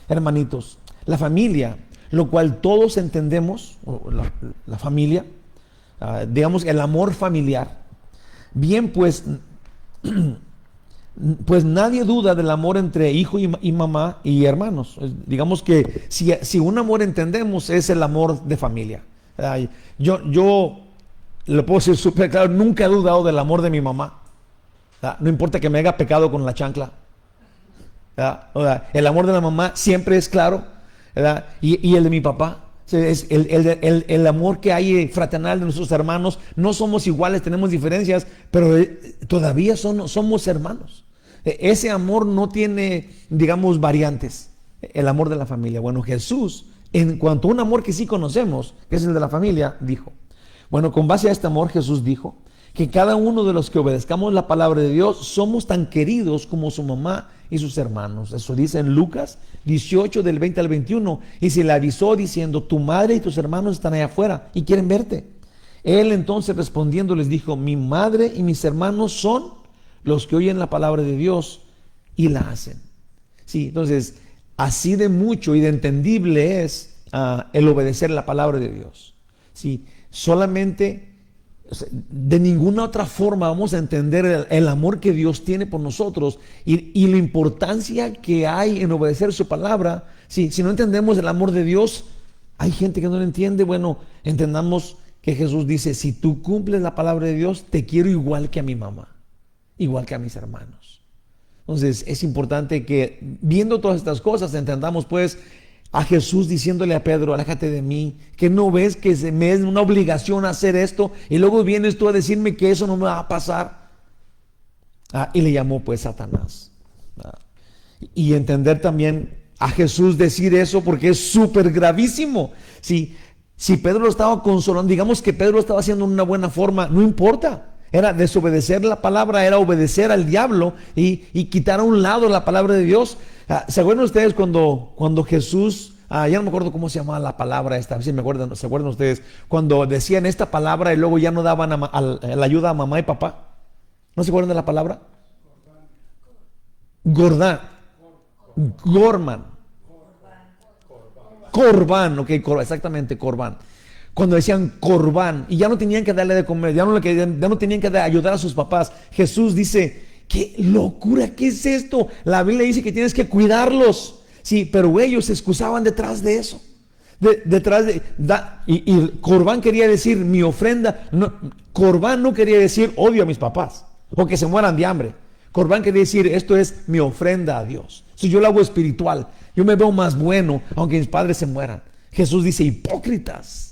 Hermanitos, la familia, lo cual todos entendemos, la familia, digamos el amor familiar. Bien, pues nadie duda del amor entre hijo y mamá y hermanos. Digamos que si un amor entendemos es el amor de familia. Yo lo puedo decir súper claro, nunca he dudado del amor de mi mamá. No importa que me haga pecado con la chancla. El amor de la mamá siempre es claro, ¿verdad? Y el de mi papá, es el amor que hay fraternal de nuestros hermanos. No somos iguales, tenemos diferencias, pero todavía somos hermanos. Ese amor no tiene, digamos, variantes. El amor de la familia. Bueno, Jesús, en cuanto a un amor que sí conocemos, que es el de la familia, dijo, bueno, con base a este amor, Jesús dijo que cada uno de los que obedezcamos la palabra de Dios somos tan queridos como su mamá y sus hermanos. Eso dice en Lucas 18 del 20 al 21, y se le avisó diciendo, tu madre y tus hermanos están allá afuera y quieren verte. Él entonces respondiendo les dijo, mi madre y mis hermanos son los que oyen la palabra de Dios y la hacen. Sí, entonces así de mucho y de entendible es el obedecer la palabra de Dios. Sí, solamente, de ninguna otra forma vamos a entender el amor que Dios tiene por nosotros y la importancia que hay en obedecer su palabra. Si no entendemos el amor de Dios, hay gente que no lo entiende. Bueno, entendamos que Jesús dice, si tú cumples la palabra de Dios, te quiero igual que a mi mamá, igual que a mis hermanos. Entonces es importante que viendo todas estas cosas entendamos pues a Jesús diciéndole a Pedro, aléjate de mí, que no ves que me es una obligación hacer esto y luego vienes tú a decirme que eso no me va a pasar. Y le llamó pues Satanás. Y entender también a Jesús decir eso porque es súper gravísimo. Si Pedro lo estaba consolando, digamos que Pedro lo estaba haciendo de una buena forma, no importa. Era desobedecer la palabra, era obedecer al diablo y quitar a un lado la palabra de Dios. ¿Se acuerdan ustedes cuando Jesús, ya no me acuerdo cómo se llamaba la palabra esta, a ver si se acuerdan ustedes, cuando decían esta palabra y luego ya no daban la ayuda a mamá y papá? ¿No se acuerdan de la palabra? Gordán. Gorman. Corbán, ok, exactamente, Corbán. Cuando decían Corbán y ya no tenían que darle de comer, ya no tenían que ayudar a sus papás, Jesús dice, ¡qué locura! ¿Qué es esto? La Biblia dice que tienes que cuidarlos. Sí, pero ellos se excusaban detrás de eso. Y Corbán quería decir mi ofrenda. No, Corbán no quería decir odio a mis papás o que se mueran de hambre. Corbán quería decir esto es mi ofrenda a Dios. Si yo lo hago espiritual, yo me veo más bueno aunque mis padres se mueran. Jesús dice hipócritas.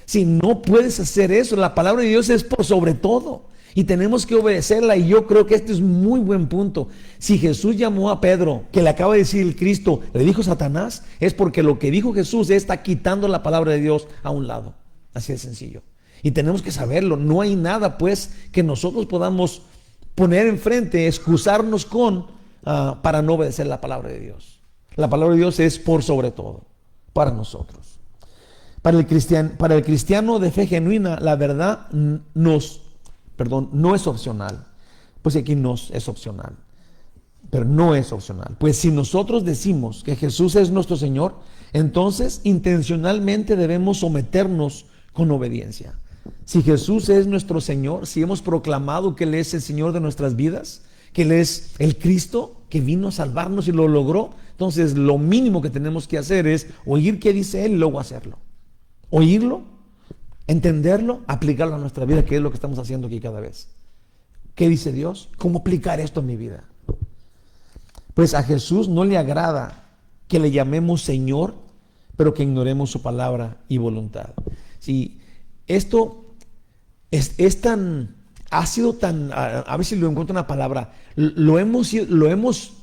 Si no puedes hacer eso, la palabra de Dios es por sobre todo y tenemos que obedecerla. Y yo creo que este es muy buen punto. Si Jesús llamó a Pedro, que le acaba de decir el Cristo, le dijo Satanás, es porque lo que dijo Jesús está quitando la palabra de Dios a un lado. Así de sencillo. Y tenemos que saberlo. No hay nada pues que nosotros podamos poner enfrente, excusarnos para no obedecer la palabra de Dios. La palabra de Dios es por sobre todo para nosotros. Para el cristiano de fe genuina, la verdad no es opcional. Pues aquí es opcional, pero no es opcional. Pues si nosotros decimos que Jesús es nuestro Señor, entonces intencionalmente debemos someternos con obediencia. Si Jesús es nuestro Señor, si hemos proclamado que Él es el Señor de nuestras vidas, que Él es el Cristo que vino a salvarnos y lo logró, entonces lo mínimo que tenemos que hacer es oír qué dice Él y luego hacerlo. Oírlo, entenderlo, aplicarlo a nuestra vida, que es lo que estamos haciendo aquí cada vez. ¿Qué dice Dios? ¿Cómo aplicar esto en mi vida? Pues a Jesús no le agrada que le llamemos Señor, pero que ignoremos su palabra y voluntad. Sí, esto ha sido tan, a ver si lo encuentro una palabra, lo hemos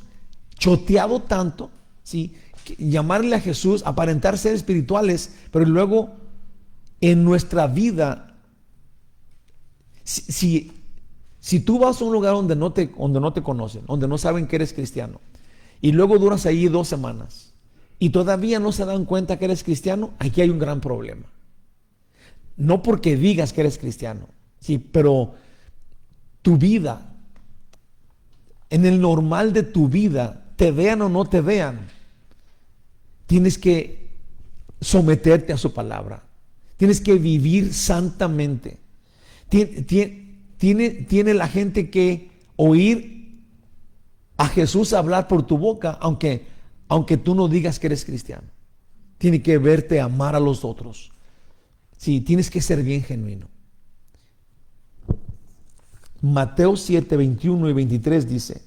choteado tanto, ¿sí? Llamarle a Jesús, aparentar ser espirituales, pero luego en nuestra vida, si tú vas a un lugar donde no te conocen, donde no saben que eres cristiano, y luego duras ahí 2 semanas, y todavía no se dan cuenta que eres cristiano, aquí hay un gran problema. No porque digas que eres cristiano, sí, pero tu vida, en el normal de tu vida, te vean o no te vean, tienes que someterte a su palabra. Tienes que vivir santamente. Tiene la gente que oír a Jesús hablar por tu boca, aunque tú no digas que eres cristiano. Tiene que verte amar a los otros. Sí, tienes que ser bien genuino. Mateo 7, 21 y 23 dice: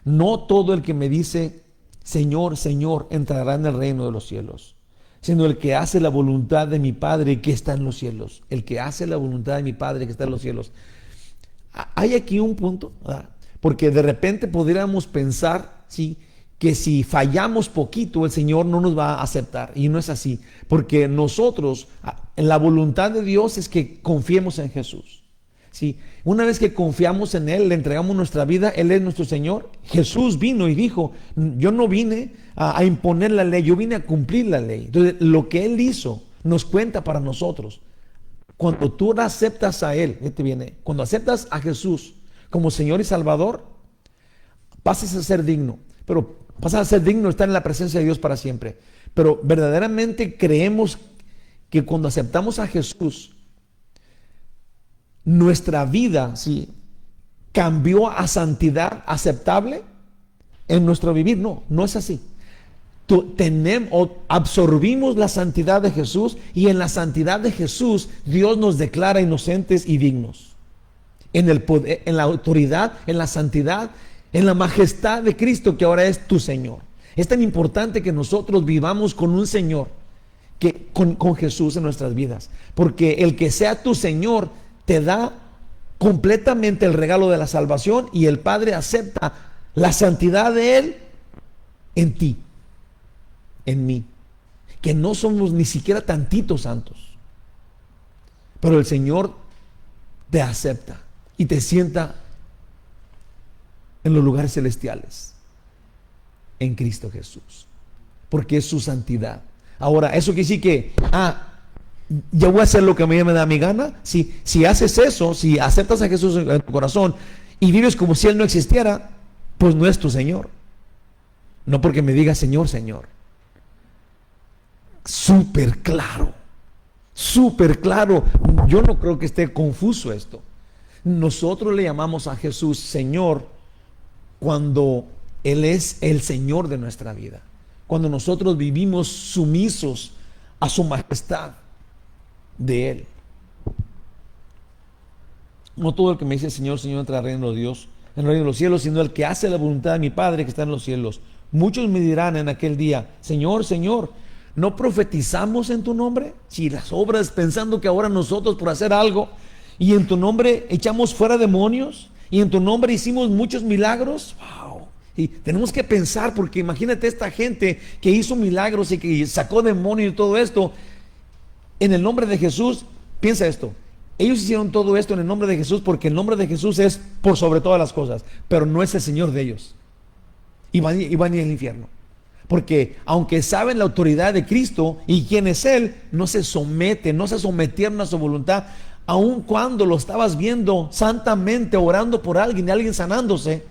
no todo el que me dice Señor, Señor, entrará en el reino de los cielos, sino el que hace la voluntad de mi Padre que está en los cielos. El que hace la voluntad de mi Padre que está en los cielos. Hay aquí un punto, ¿verdad? Porque de repente podríamos pensar, ¿sí?, que si fallamos poquito el Señor no nos va a aceptar, y no es así, porque nosotros, en la voluntad de Dios es que confiemos en Jesús. Sí, una vez que confiamos en Él, le entregamos nuestra vida, Él es nuestro Señor. Jesús vino y dijo: yo no vine a imponer la ley, yo vine a cumplir la ley. Entonces, lo que Él hizo nos cuenta para nosotros. Cuando tú aceptas a Él, cuando aceptas a Jesús como Señor y Salvador, pasas a ser digno. Pero pasas a ser digno de estar en la presencia de Dios para siempre. Pero verdaderamente creemos que cuando aceptamos a Jesús, nuestra vida, ¿sí?, cambió a santidad aceptable en nuestro vivir. No es así. Absorbimos la santidad de Jesús, y en la santidad de Jesús Dios nos declara inocentes y dignos. En el poder, en la autoridad, en la santidad, en la majestad de Cristo, que ahora es tu Señor. Es tan importante que nosotros vivamos con un Señor, que con Jesús en nuestras vidas, porque el que sea tu Señor te da completamente el regalo de la salvación, y el Padre acepta la santidad de Él en ti, en mí, que no somos ni siquiera tantitos santos, pero el Señor te acepta y te sienta en los lugares celestiales en Cristo Jesús, porque es su santidad. Ahora, eso quiere decir que yo voy a hacer lo que a mí me da mi gana. Si haces eso, si aceptas a Jesús en tu corazón y vives como si Él no existiera, pues no es tu Señor. No porque me diga Señor, Señor. Súper claro, súper claro. Yo no creo que esté confuso esto. Nosotros le llamamos a Jesús Señor cuando Él es el Señor de nuestra vida, cuando nosotros vivimos sumisos a su majestad de Él. No todo el que me dice Señor, Señor entra al reino de Dios, en el reino de los cielos, sino el que hace la voluntad de mi Padre que está en los cielos. Muchos me dirán en aquel día: Señor, Señor, ¿no profetizamos en tu nombre? Si las obras, pensando que ahora nosotros por hacer algo, y en tu nombre echamos fuera demonios, y en tu nombre hicimos muchos milagros. Wow. Y tenemos que pensar, porque imagínate esta gente que hizo milagros y que sacó demonios y todo esto en el nombre de Jesús. Piensa esto: ellos hicieron todo esto en el nombre de Jesús porque el nombre de Jesús es por sobre todas las cosas, pero no es el Señor de ellos, y van a ir al infierno, porque aunque saben la autoridad de Cristo y quién es Él, no se sometieron a su voluntad, aun cuando lo estabas viendo santamente orando por alguien y alguien sanándose.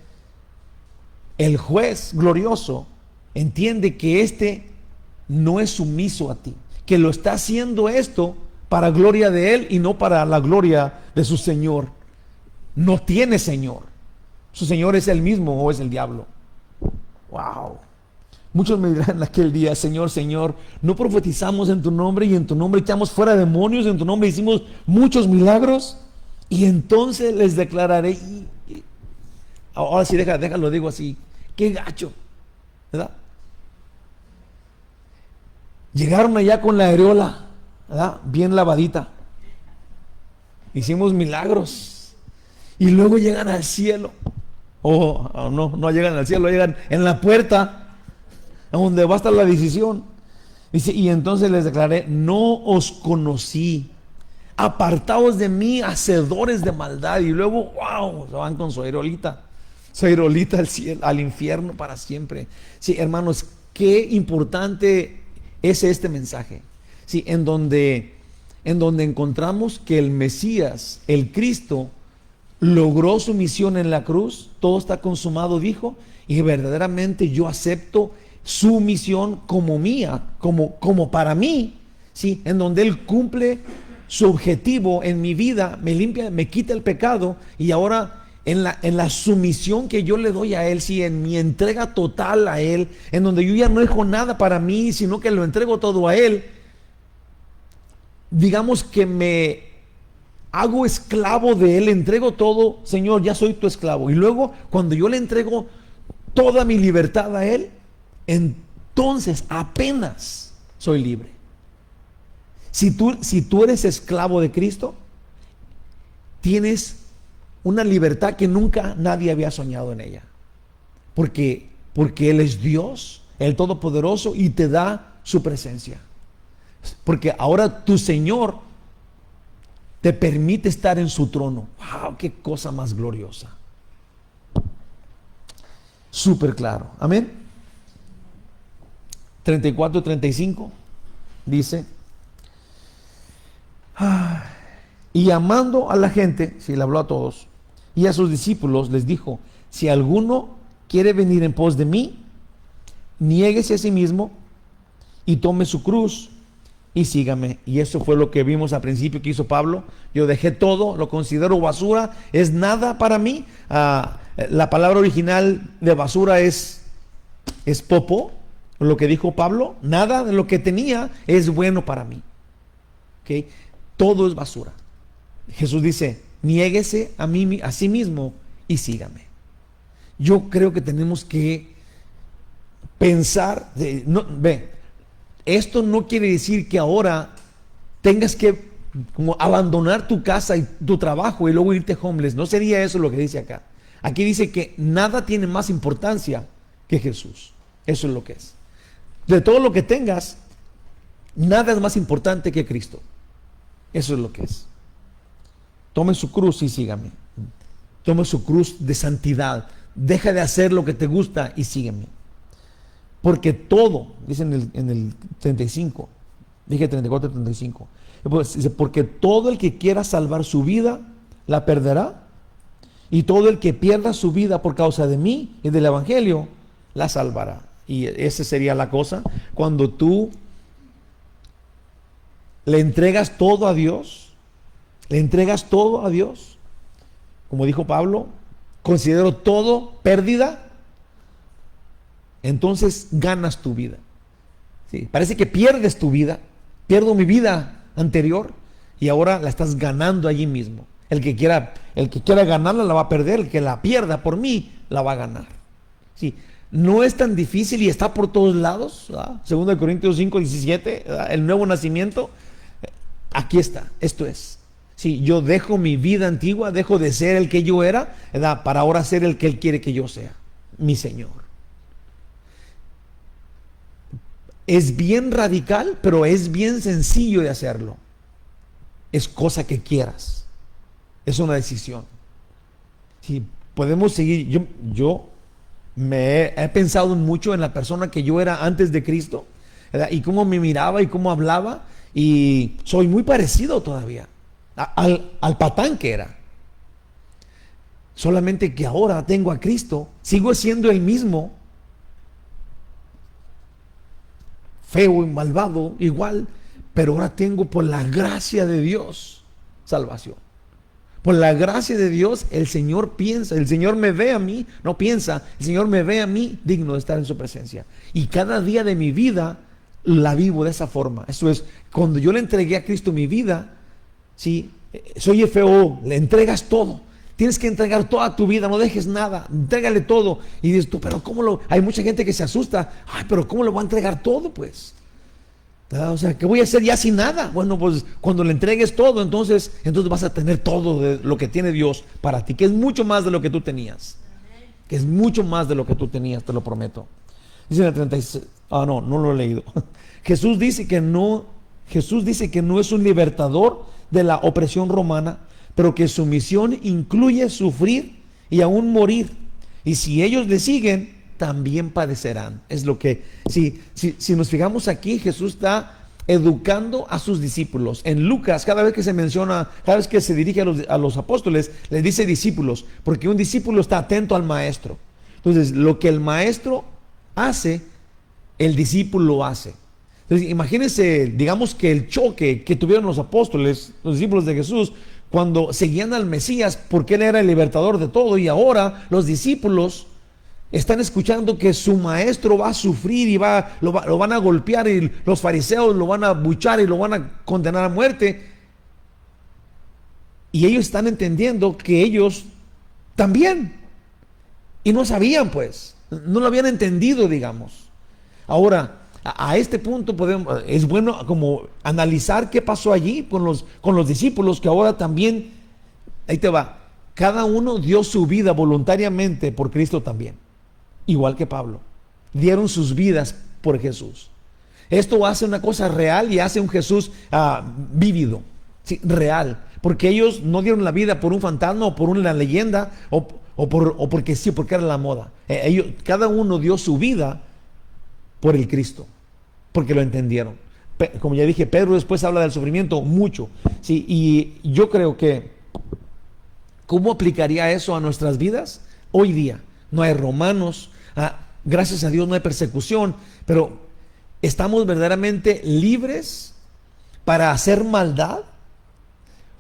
El juez glorioso entiende que este no es sumiso a ti, que lo está haciendo esto para gloria de Él y no para la gloria de su Señor. No tiene Señor. Su Señor es Él mismo o es el diablo. Wow. Muchos me dirán en aquel día: Señor, Señor, ¿no profetizamos en tu nombre, y en tu nombre echamos fuera demonios, en tu nombre hicimos muchos milagros? Y entonces les declararé. Ahora sí, déjalo, digo así: qué gacho, ¿verdad? Llegaron allá con la areola, ¿verdad?, bien lavadita. Hicimos milagros. Y luego llegan al cielo. No llegan al cielo, llegan en la puerta, donde va a estar la decisión. Dice: y entonces les declaré: no os conocí, apartaos de mí, hacedores de maldad. Y luego, wow, se van con su aerolita al cielo, al infierno para siempre. Sí, hermanos, qué importante es este mensaje. Sí, en donde encontramos que el Mesías, el Cristo, logró su misión en la cruz. Todo está consumado, dijo, y verdaderamente yo acepto su misión como mía, como para mí, ¿sí? En donde Él cumple su objetivo en mi vida, me limpia, me quita el pecado, y ahora en la sumisión que yo le doy a Él, ¿sí?, en mi entrega total a Él, en donde yo ya no dejo nada para mí, sino que lo entrego todo a Él. Digamos que me hago esclavo de Él, entrego todo. Señor, ya soy tu esclavo. Y luego, cuando yo le entrego toda mi libertad a Él, entonces apenas soy libre. Si tú eres esclavo de Cristo, tienes una libertad que nunca nadie había soñado en ella. Porque Él es Dios, el Todopoderoso, y te da su presencia. Porque ahora tu Señor te permite estar en su trono. ¡Wow! ¡Qué cosa más gloriosa! Súper claro. Amén. 34 y 35 dice: y amando a la gente, si le habló a todos, y a sus discípulos, les dijo: si alguno quiere venir en pos de mí, niéguese a sí mismo y tome su cruz y sígame. Y eso fue lo que vimos al principio que hizo Pablo. Yo dejé todo, lo considero basura, es nada para mí. La palabra original de basura es popo, lo que dijo Pablo. Nada de lo que tenía es bueno para mí. ¿Okay? Todo es basura. Jesús dice: niéguese a sí mismo y sígame. yo creo que tenemos que pensar, esto no quiere decir que ahora tengas que como abandonar tu casa y tu trabajo y luego irte homeless. No sería eso lo que dice acá. Aquí dice que nada tiene más importancia que Jesús. Eso es lo que es. De todo lo que tengas, nada es más importante que Cristo. Eso es lo que es. Tome su cruz y sígame. Tome su cruz de santidad. Deja de hacer lo que te gusta y sígueme. Porque todo, dice en el 35, dije 34, 35. Pues dice, porque todo el que quiera salvar su vida, la perderá. Y todo el que pierda su vida por causa de mí y del evangelio, la salvará. Y esa sería la cosa. Cuando tú le entregas todo a Dios, como dijo Pablo, considero todo pérdida, entonces ganas tu vida. Sí, parece que pierdes tu vida. Pierdo mi vida anterior y ahora la estás ganando allí mismo. El que quiera ganarla la va a perder, el que la pierda por mí la va a ganar. Sí, no es tan difícil y está por todos lados. 2 Corintios 5, 17, el nuevo nacimiento. Aquí está, esto es. Sí, yo dejo mi vida antigua, dejo de ser el que yo era, ¿verdad?, para ahora ser el que Él quiere que yo sea, mi Señor. Es bien radical, pero es bien sencillo de hacerlo. Es cosa que quieras. Es una decisión. Si podemos seguir, yo me he pensado mucho en la persona que yo era antes de Cristo, ¿verdad?, y cómo me miraba y cómo hablaba, y soy muy parecido todavía al patán que era. Solamente que ahora tengo a Cristo, sigo siendo el mismo, feo y malvado igual, pero ahora tengo por la gracia de Dios salvación. Por la gracia de Dios el Señor piensa, el Señor me ve a mí, no piensa, el Señor me ve a mí digno de estar en su presencia. Y cada día de mi vida la vivo de esa forma. Eso es, cuando yo le entregué a Cristo mi vida, sí, soy FO, le entregas todo. Tienes que entregar toda tu vida, no dejes nada, entrégale todo. Y dices tú, pero ¿cómo lo...? Hay mucha gente que se asusta. Ay, pero ¿cómo lo voy a entregar todo, pues? O sea, ¿qué voy a hacer ya sin nada? Bueno, pues cuando le entregues todo, entonces vas a tener todo de lo que tiene Dios para ti, que es mucho más de lo que tú tenías. Que es mucho más de lo que tú tenías, te lo prometo. Dice en el 36, no lo he leído. Jesús dice que no es un libertador de la opresión romana, pero que su misión incluye sufrir y aún morir. Y si ellos le siguen, también padecerán. Es lo que, si nos fijamos aquí, Jesús está educando a sus discípulos. En Lucas, cada vez que se menciona, cada vez que se dirige a los apóstoles, les dice discípulos, porque un discípulo está atento al maestro. Entonces, lo que el maestro hace, el discípulo hace. Entonces, imagínense, digamos que el choque que tuvieron los apóstoles, los discípulos de Jesús, cuando seguían al Mesías, porque Él era el libertador de todo, y ahora los discípulos están escuchando que su maestro va a sufrir y lo van a golpear, y los fariseos lo van a buchar y lo van a condenar a muerte. Y ellos están entendiendo que ellos también, y no sabían, pues, no lo habían entendido, digamos. Ahora, a este punto es bueno como analizar qué pasó allí con los discípulos, que ahora también, ahí te va, cada uno dio su vida voluntariamente por Cristo también, igual que Pablo, dieron sus vidas por Jesús. Esto hace una cosa real y hace un Jesús vívido, sí, real, porque ellos no dieron la vida por un fantasma o por una leyenda o porque sí, porque era la moda. Cada uno dio su vida por el Cristo, porque lo entendieron. Como ya dije, Pedro después habla del sufrimiento mucho, ¿sí? Y yo creo que, ¿cómo aplicaría eso a nuestras vidas? Hoy día no hay romanos, gracias a Dios no hay persecución, pero ¿estamos verdaderamente libres para hacer maldad?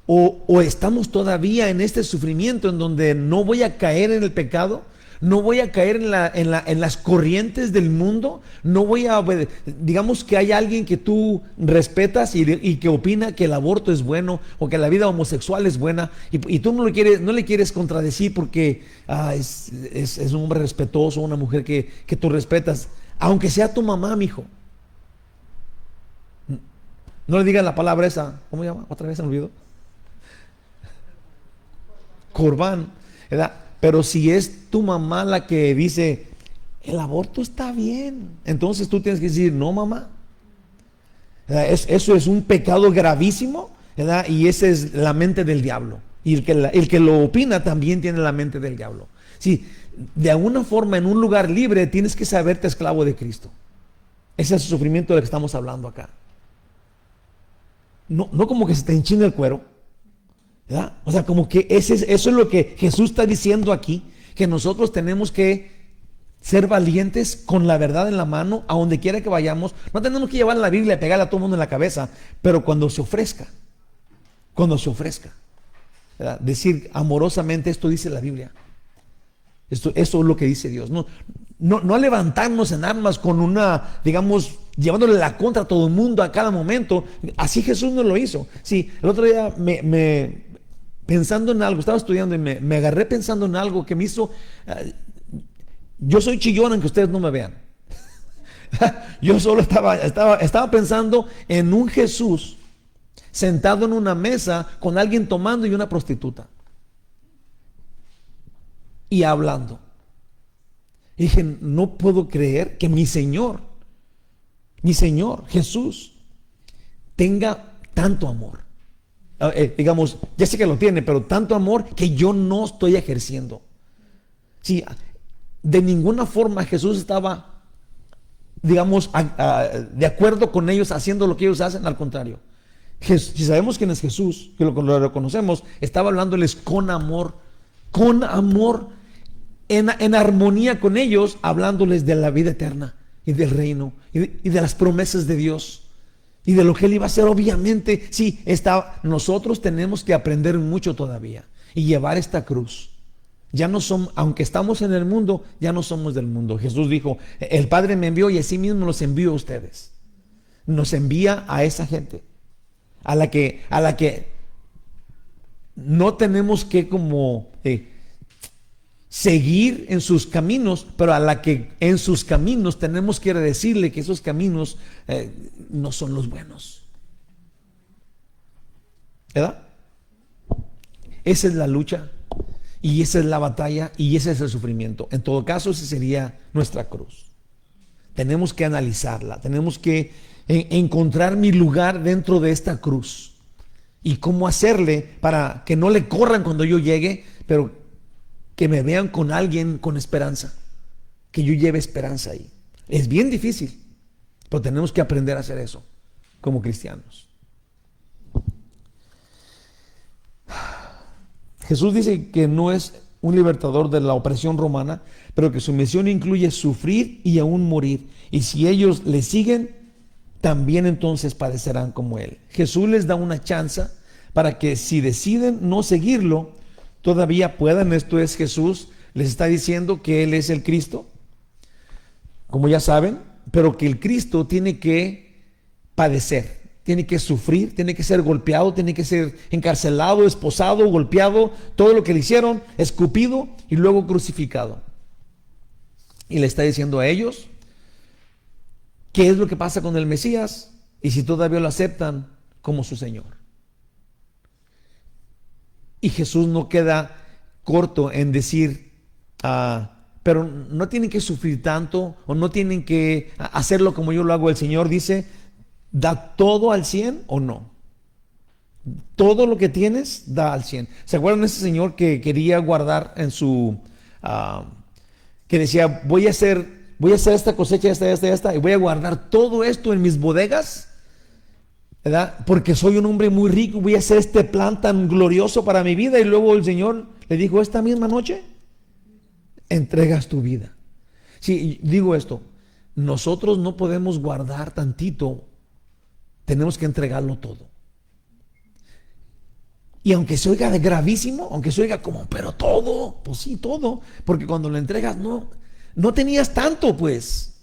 ¿O estamos todavía en este sufrimiento en donde no voy a caer en el pecado? no voy a caer en las corrientes del mundo, no voy a digamos que hay alguien que tú respetas y que opina que el aborto es bueno o que la vida homosexual es buena y tú no le quieres contradecir porque es un hombre respetuoso, una mujer que tú respetas, aunque sea tu mamá, mijo. No le digas la palabra esa, ¿cómo se llama? Otra vez se me olvidó. Corbán, ¿verdad? Pero si es tu mamá la que dice, el aborto está bien, entonces tú tienes que decir, no, mamá. Eso es un pecado gravísimo, ¿verdad? Y esa es la mente del diablo. Y el que lo opina también tiene la mente del diablo. Sí, de alguna forma en un lugar libre tienes que saberte esclavo de Cristo. Ese es el sufrimiento del que estamos hablando acá. No, no como que se te enchina el cuero, ¿verdad? O sea, como que eso es lo que Jesús está diciendo aquí, que nosotros tenemos que ser valientes con la verdad en la mano, a donde quiera que vayamos. No tenemos que llevar la Biblia y pegarle a todo el mundo en la cabeza, pero cuando se ofrezca, ¿verdad? Decir amorosamente, esto dice la Biblia. Eso es lo que dice Dios. No levantarnos en armas con una, digamos, llevándole la contra a todo el mundo a cada momento. Así Jesús no lo hizo. Sí, el otro día pensando en algo, estaba estudiando y me agarré pensando en algo que me hizo. Yo soy chillón aunque ustedes no me vean. Yo solo estaba pensando en un Jesús sentado en una mesa con alguien tomando y una prostituta. Y hablando. Y dije, no puedo creer que mi Señor Jesús, tenga tanto amor. Digamos, ya sé que lo tiene, pero tanto amor que yo no estoy ejerciendo. Sí, de ninguna forma Jesús estaba, digamos, de acuerdo con ellos haciendo lo que ellos hacen, al contrario. Si sabemos quién es Jesús, que lo reconocemos, estaba hablándoles con amor, en armonía con ellos, hablándoles de la vida eterna y del reino y de las promesas de Dios y de lo que Él iba a hacer. Obviamente, sí, nosotros tenemos que aprender mucho todavía y llevar esta cruz. Ya no somos, aunque estamos en el mundo, ya no somos del mundo. Jesús dijo, el Padre me envió y así mismo los envío a ustedes. Nos envía a esa gente a la que no tenemos que como seguir en sus caminos, pero a la que en sus caminos tenemos que decirle que esos caminos no son los buenos, ¿verdad? Esa es la lucha y esa es la batalla y ese es el sufrimiento. En todo caso, esa sería nuestra cruz. Tenemos que analizarla, tenemos que encontrar mi lugar dentro de esta cruz y cómo hacerle para que no le corran cuando yo llegue, pero que me vean con alguien con esperanza, que yo lleve esperanza ahí. Es bien difícil, pero tenemos que aprender a hacer eso como cristianos. Jesús dice que no es un libertador de la opresión romana, pero que su misión incluye sufrir y aún morir. Y si ellos le siguen, también entonces padecerán como Él. Jesús les da una chance para que si deciden no seguirlo, todavía puedan. Esto es, Jesús les está diciendo que Él es el Cristo, como ya saben, pero que el Cristo tiene que padecer, tiene que sufrir, tiene que ser golpeado, tiene que ser encarcelado, esposado, golpeado, todo lo que le hicieron, escupido y luego crucificado. Y le está diciendo a ellos qué es lo que pasa con el Mesías y si todavía lo aceptan como su Señor. Y Jesús no queda corto en decir, pero no tienen que sufrir tanto o no tienen que hacerlo como yo lo hago. El Señor dice, da todo al 100 o no. Todo lo que tienes, da al 100. ¿Se acuerdan de ese señor que quería guardar en su, que decía, voy a hacer esta cosecha, esta, y voy a guardar todo esto en mis bodegas, ¿verdad? Porque soy un hombre muy rico, voy a hacer este plan tan glorioso para mi vida. Y luego el Señor le dijo, esta misma noche entregas tu vida. Sí, digo esto, nosotros no podemos guardar tantito, tenemos que entregarlo todo. Y aunque se oiga de gravísimo, aunque se oiga como, pero todo, pues sí, todo, porque cuando lo entregas no tenías tanto, pues.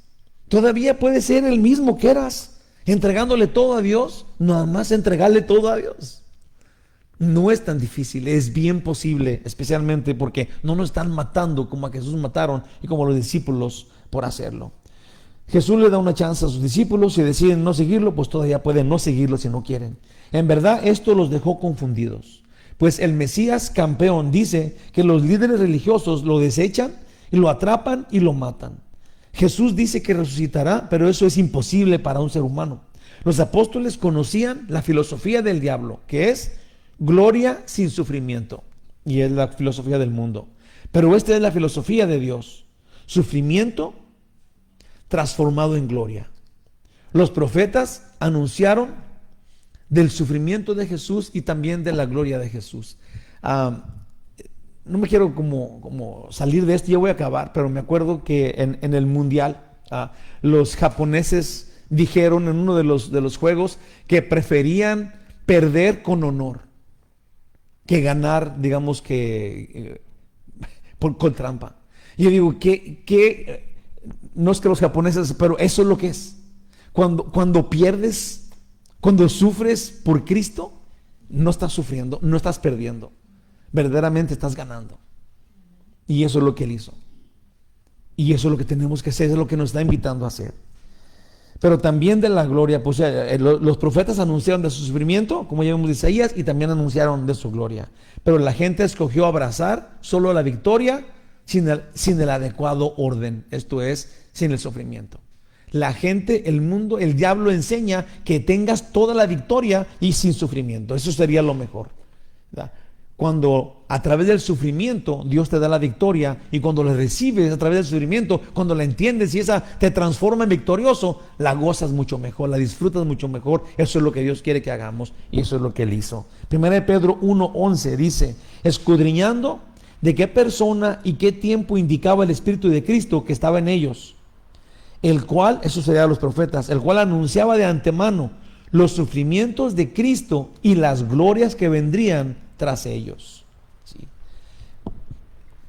Todavía puede ser el mismo que eras, entregándole todo a Dios, nada más entregarle todo a Dios. No es tan difícil, es bien posible, especialmente porque no nos están matando como a Jesús mataron y como los discípulos por hacerlo. Jesús le da una chance a sus discípulos, si deciden no seguirlo, pues todavía pueden no seguirlo si no quieren. En verdad, esto los dejó confundidos, pues el Mesías campeón dice que los líderes religiosos lo desechan y lo atrapan y lo matan. Jesús dice que resucitará, pero eso es imposible para un ser humano. Los apóstoles conocían la filosofía del diablo, que es gloria sin sufrimiento, y es la filosofía del mundo. Pero esta es la filosofía de Dios: sufrimiento transformado en gloria. Los profetas anunciaron del sufrimiento de Jesús y también de la gloria de Jesús. No me quiero como salir de esto, ya voy a acabar, pero me acuerdo que en el mundial los japoneses dijeron en uno de los juegos que preferían perder con honor que ganar, digamos que con trampa. Y yo digo, no es que los japoneses, pero eso es lo que es. Cuando pierdes, cuando sufres por Cristo, no estás sufriendo, no estás perdiendo. Verdaderamente estás ganando. Y eso es lo que Él hizo. Y eso es lo que tenemos que hacer, es lo que nos está invitando a hacer. Pero también de la gloria, pues los profetas anunciaron de su sufrimiento, como ya vimos de Isaías, y también anunciaron de su gloria. Pero la gente escogió abrazar solo la victoria sin el adecuado orden, esto es, sin el sufrimiento. La gente, el mundo, el diablo enseña que tengas toda la victoria y sin sufrimiento. Eso sería lo mejor, ¿verdad? Cuando a través del sufrimiento Dios te da la victoria, y cuando la recibes a través del sufrimiento, cuando la entiendes y esa te transforma en victorioso, la gozas mucho mejor, la disfrutas mucho mejor. Eso es lo que Dios quiere que hagamos y eso es lo que Él hizo. 1 Pedro 1:11 dice: escudriñando de qué persona y qué tiempo indicaba el Espíritu de Cristo que estaba en ellos, el cual, eso sería los profetas, el cual anunciaba de antemano los sufrimientos de Cristo y las glorias que vendrían tras ellos. ¿Sí?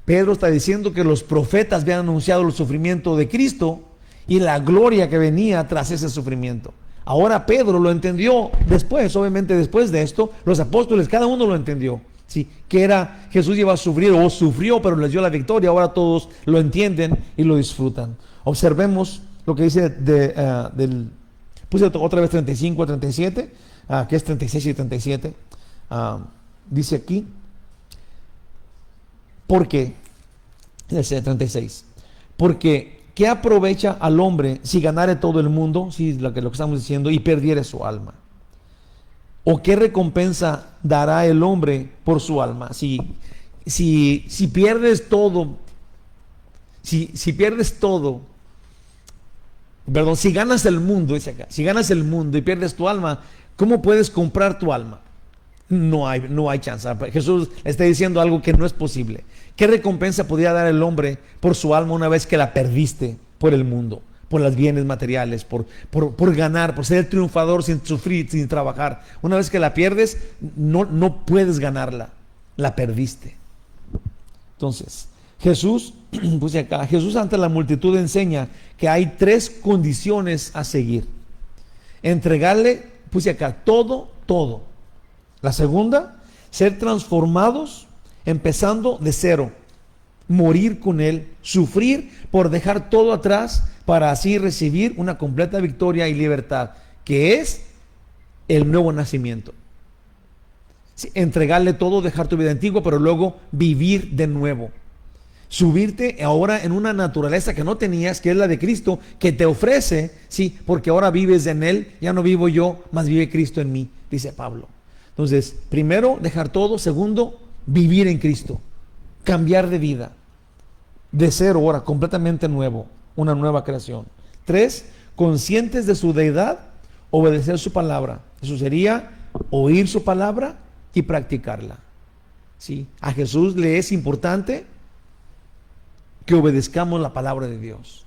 Pedro está diciendo que los profetas habían anunciado el sufrimiento de Cristo y la gloria que venía tras ese sufrimiento. Ahora Pedro lo entendió después, obviamente después de esto, los apóstoles, cada uno lo entendió. Sí, que era Jesús iba a sufrir o sufrió, pero les dio la victoria. Ahora todos lo entienden y lo disfrutan. Observemos lo que dice puse otra vez 35 a 37, que es 36 y 37. Dice aquí, porque, dice 36, porque ¿qué aprovecha al hombre si ganare todo el mundo, si lo que estamos diciendo, y perdiere su alma? ¿O qué recompensa dará el hombre por su alma? Si pierdes todo, si pierdes todo, perdón, si ganas el mundo, dice acá, si ganas el mundo y pierdes tu alma, ¿cómo puedes comprar tu alma? No hay chance. Jesús está diciendo algo que no es posible. ¿Qué recompensa podría dar el hombre por su alma una vez que la perdiste por el mundo, por los bienes materiales, por ganar, por ser el triunfador sin sufrir, sin trabajar? Una vez que la pierdes, no puedes ganarla, la perdiste. Entonces, Jesús, puse acá, Jesús ante la multitud enseña que hay 3 condiciones a seguir. Entregarle, puse acá, todo. La segunda, ser transformados empezando de cero, morir con Él, sufrir por dejar todo atrás para así recibir una completa victoria y libertad, que es el nuevo nacimiento. Sí, entregarle todo, dejar tu vida antigua, pero luego vivir de nuevo. Subirte ahora en una naturaleza que no tenías, que es la de Cristo, que te ofrece, sí, porque ahora vives en Él, ya no vivo yo, mas vive Cristo en mí, dice Pablo. Entonces, primero, dejar todo. Segundo, vivir en Cristo, cambiar de vida, de ser ahora completamente nuevo, una nueva creación. 3, conscientes de su deidad, obedecer su palabra. Eso sería oír su palabra y practicarla. ¿Sí? A Jesús le es importante que obedezcamos la palabra de Dios,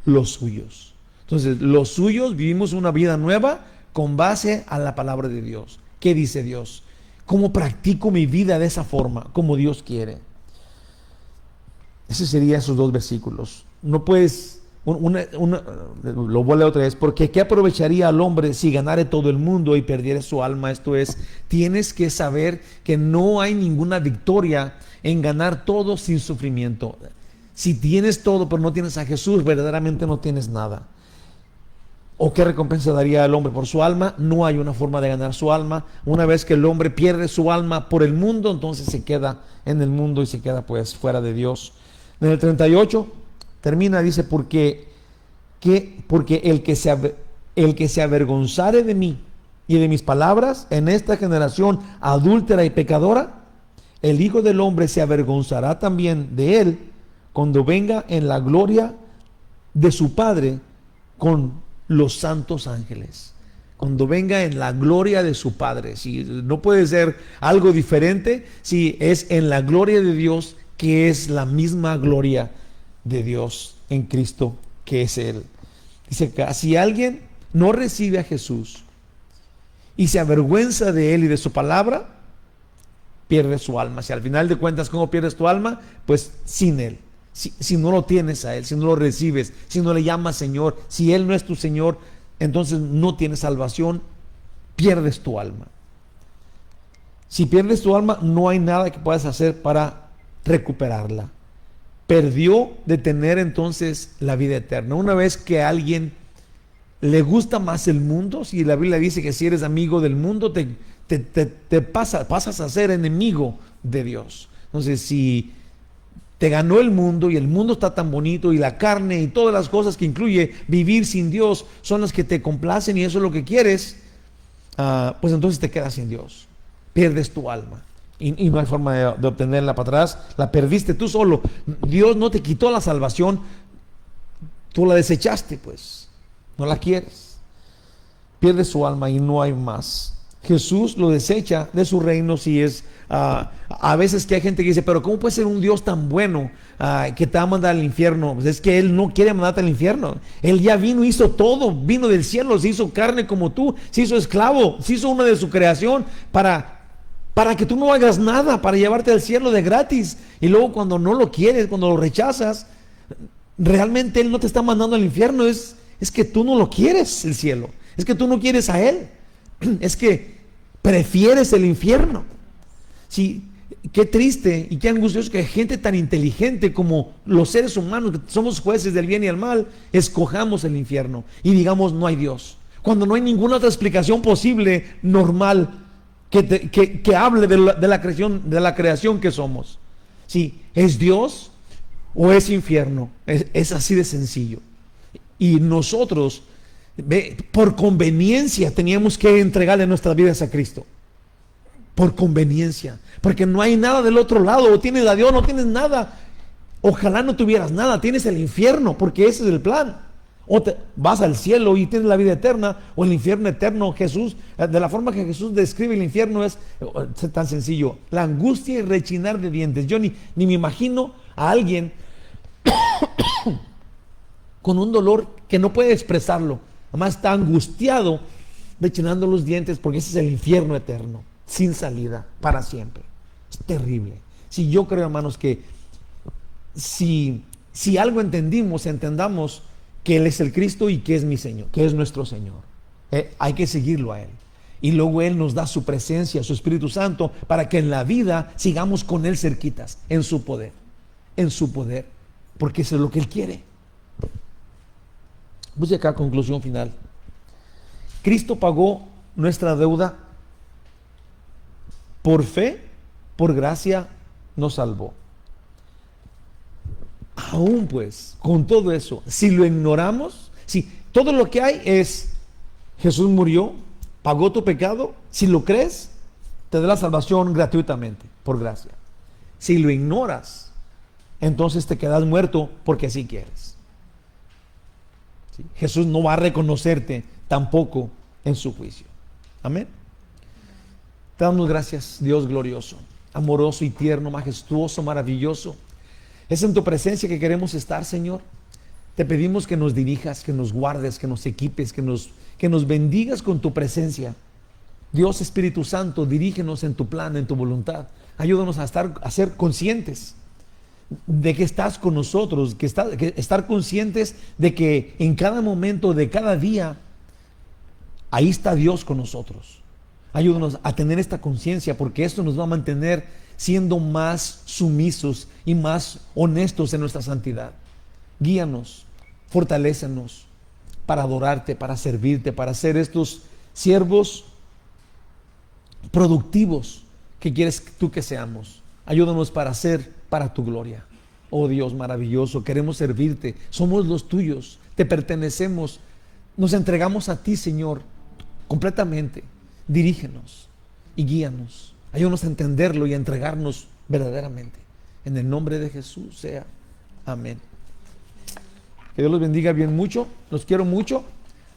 los suyos. Entonces, los suyos vivimos una vida nueva con base a la palabra de Dios. ¿Qué dice Dios? ¿Cómo practico mi vida de esa forma, como Dios quiere? Ese sería esos dos versículos. No puedes, lo voy a leer otra vez, porque ¿qué aprovecharía al hombre si ganare todo el mundo y perdiera su alma? Esto es, tienes que saber que no hay ninguna victoria en ganar todo sin sufrimiento. Si tienes todo pero no tienes a Jesús, verdaderamente no tienes nada. ¿O qué recompensa daría al hombre por su alma? No hay una forma de ganar su alma. Una vez que el hombre pierde su alma por el mundo, entonces se queda en el mundo y se queda pues fuera de Dios. En el 38 termina, dice, porque el que se avergonzare de mí y de mis palabras en esta generación adúltera y pecadora, el Hijo del Hombre se avergonzará también de él cuando venga en la gloria de su Padre con los santos ángeles. Cuando venga en la gloria de su Padre. Si no puede ser algo diferente, si es en la gloria de Dios, que es la misma gloria de Dios en Cristo, que es Él. Dice que si alguien no recibe a Jesús y se avergüenza de Él y de su palabra, pierde su alma. Si al final de cuentas, ¿cómo pierdes tu alma? Pues sin Él. Si no lo tienes a Él, si no lo recibes, si no le llamas Señor, si Él no es tu Señor, entonces no tienes salvación, pierdes tu alma. Si pierdes tu alma, no hay nada que puedas hacer para recuperarla. Perdió de tener entonces la vida eterna. Una vez que a alguien le gusta más el mundo, si la Biblia dice que si eres amigo del mundo, pasas a ser enemigo de Dios. Entonces, si te ganó el mundo y el mundo está tan bonito y la carne y todas las cosas que incluye vivir sin Dios son las que te complacen y eso es lo que quieres, pues entonces te quedas sin Dios, pierdes tu alma y no hay forma de obtenerla para atrás, la perdiste tú solo. Dios no te quitó la salvación, tú la desechaste, pues no la quieres, pierdes su alma y no hay más. Jesús lo desecha de su reino. Si es a veces que hay gente que dice, pero ¿cómo puede ser un Dios tan bueno que te va a mandar al infierno? Pues es que Él no quiere mandarte al infierno. Él ya vino, hizo todo, vino del cielo, se hizo carne como tú, se hizo esclavo, se hizo una de su creación para que tú no hagas nada, para llevarte al cielo de gratis. Y luego cuando no lo quieres, cuando lo rechazas, realmente Él no te está mandando al infierno, es que tú no lo quieres el cielo, es que tú no quieres a Él. Es que prefieres el infierno. Sí, qué triste y qué angustioso que gente tan inteligente como los seres humanos, que somos jueces del bien y el mal, escojamos el infierno y digamos no hay Dios, cuando no hay ninguna otra explicación posible, normal, que hable de la creación que somos. Sí, ¿es Dios o es infierno? Es así de sencillo. Y nosotros, por conveniencia, teníamos que entregarle nuestras vidas a Cristo. Por conveniencia, porque no hay nada del otro lado. O tienes a Dios, no tienes nada. Ojalá no tuvieras nada, tienes el infierno, porque ese es el plan. O vas al cielo y tienes la vida eterna, o el infierno eterno. Jesús, de la forma que Jesús describe el infierno, es tan sencillo: la angustia y rechinar de dientes. Yo ni me imagino a alguien con un dolor que no puede expresarlo. Además está angustiado, rechinando los dientes, porque ese es el infierno eterno, sin salida, para siempre. Es terrible. Si yo creo, hermanos, que si algo entendamos que Él es el Cristo y que es mi Señor, que es nuestro Señor, hay que seguirlo a Él. Y luego Él nos da su presencia, su Espíritu Santo, para que en la vida sigamos con Él cerquitas, en su poder, porque eso es lo que Él quiere. Pues acá, conclusión final. Cristo pagó nuestra deuda por fe, por gracia nos salvó. Aún pues, con todo eso, si lo ignoramos, si todo lo que hay es Jesús murió, pagó tu pecado, si lo crees, te da la salvación gratuitamente, por gracia. Si lo ignoras, entonces te quedas muerto porque así quieres. ¿Sí? Jesús no va a reconocerte tampoco en su juicio. Amén. Te damos gracias, Dios glorioso, amoroso y tierno, majestuoso, maravilloso. Es en tu presencia que queremos estar, Señor. Te pedimos que nos dirijas, que nos guardes, que nos equipes, que nos bendigas con tu presencia. Dios Espíritu Santo, dirígenos en tu plan, en tu voluntad. Ayúdanos a ser conscientes de que estás con nosotros, que estar conscientes de que en cada momento de cada día, ahí está Dios con nosotros. Ayúdanos a tener esta conciencia, porque esto nos va a mantener siendo más sumisos y más honestos en nuestra santidad. Guíanos, fortalécenos para adorarte, para servirte, para ser estos siervos productivos que quieres tú que seamos. Ayúdanos para ser para tu gloria. Oh Dios maravilloso, queremos servirte, somos los tuyos, te pertenecemos, nos entregamos a ti, Señor, completamente. Dirígenos y guíanos. Ayúdanos a entenderlo y a entregarnos verdaderamente. En el nombre de Jesús sea. Amén. Que Dios los bendiga bien mucho. Los quiero mucho.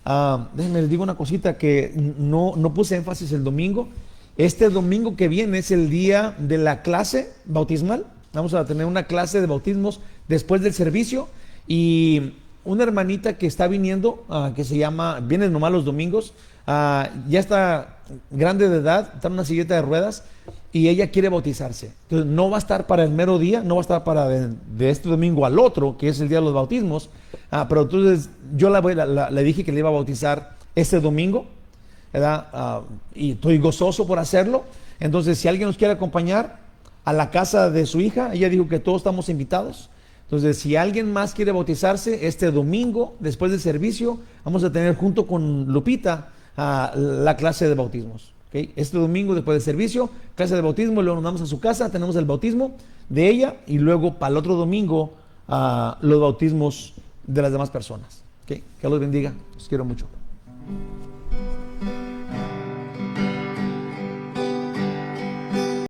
Déjenme les digo una cosita que no puse énfasis el domingo. Este domingo que viene es el día de la clase bautismal. Vamos a tener una clase de bautismos después del servicio. Y una hermanita que está viniendo, que se llama, viene nomás los domingos, ya está grande de edad, está en una silleta de ruedas y ella quiere bautizarse. Entonces no va a estar para el mero día, no va a estar para de este domingo al otro, que es el día de los bautismos, pero entonces yo le dije que le iba a bautizar este domingo, ¿verdad? Y estoy gozoso por hacerlo. Entonces si alguien nos quiere acompañar a la casa de su hija, ella dijo que todos estamos invitados. Entonces, si alguien más quiere bautizarse, este domingo, después del servicio, vamos a tener junto con Lupita la clase de bautismos. ¿Okay? Este domingo, después del servicio, clase de bautismo, luego nos vamos a su casa, tenemos el bautismo de ella y luego para el otro domingo los bautismos de las demás personas. ¿Okay? Que los bendiga, los quiero mucho.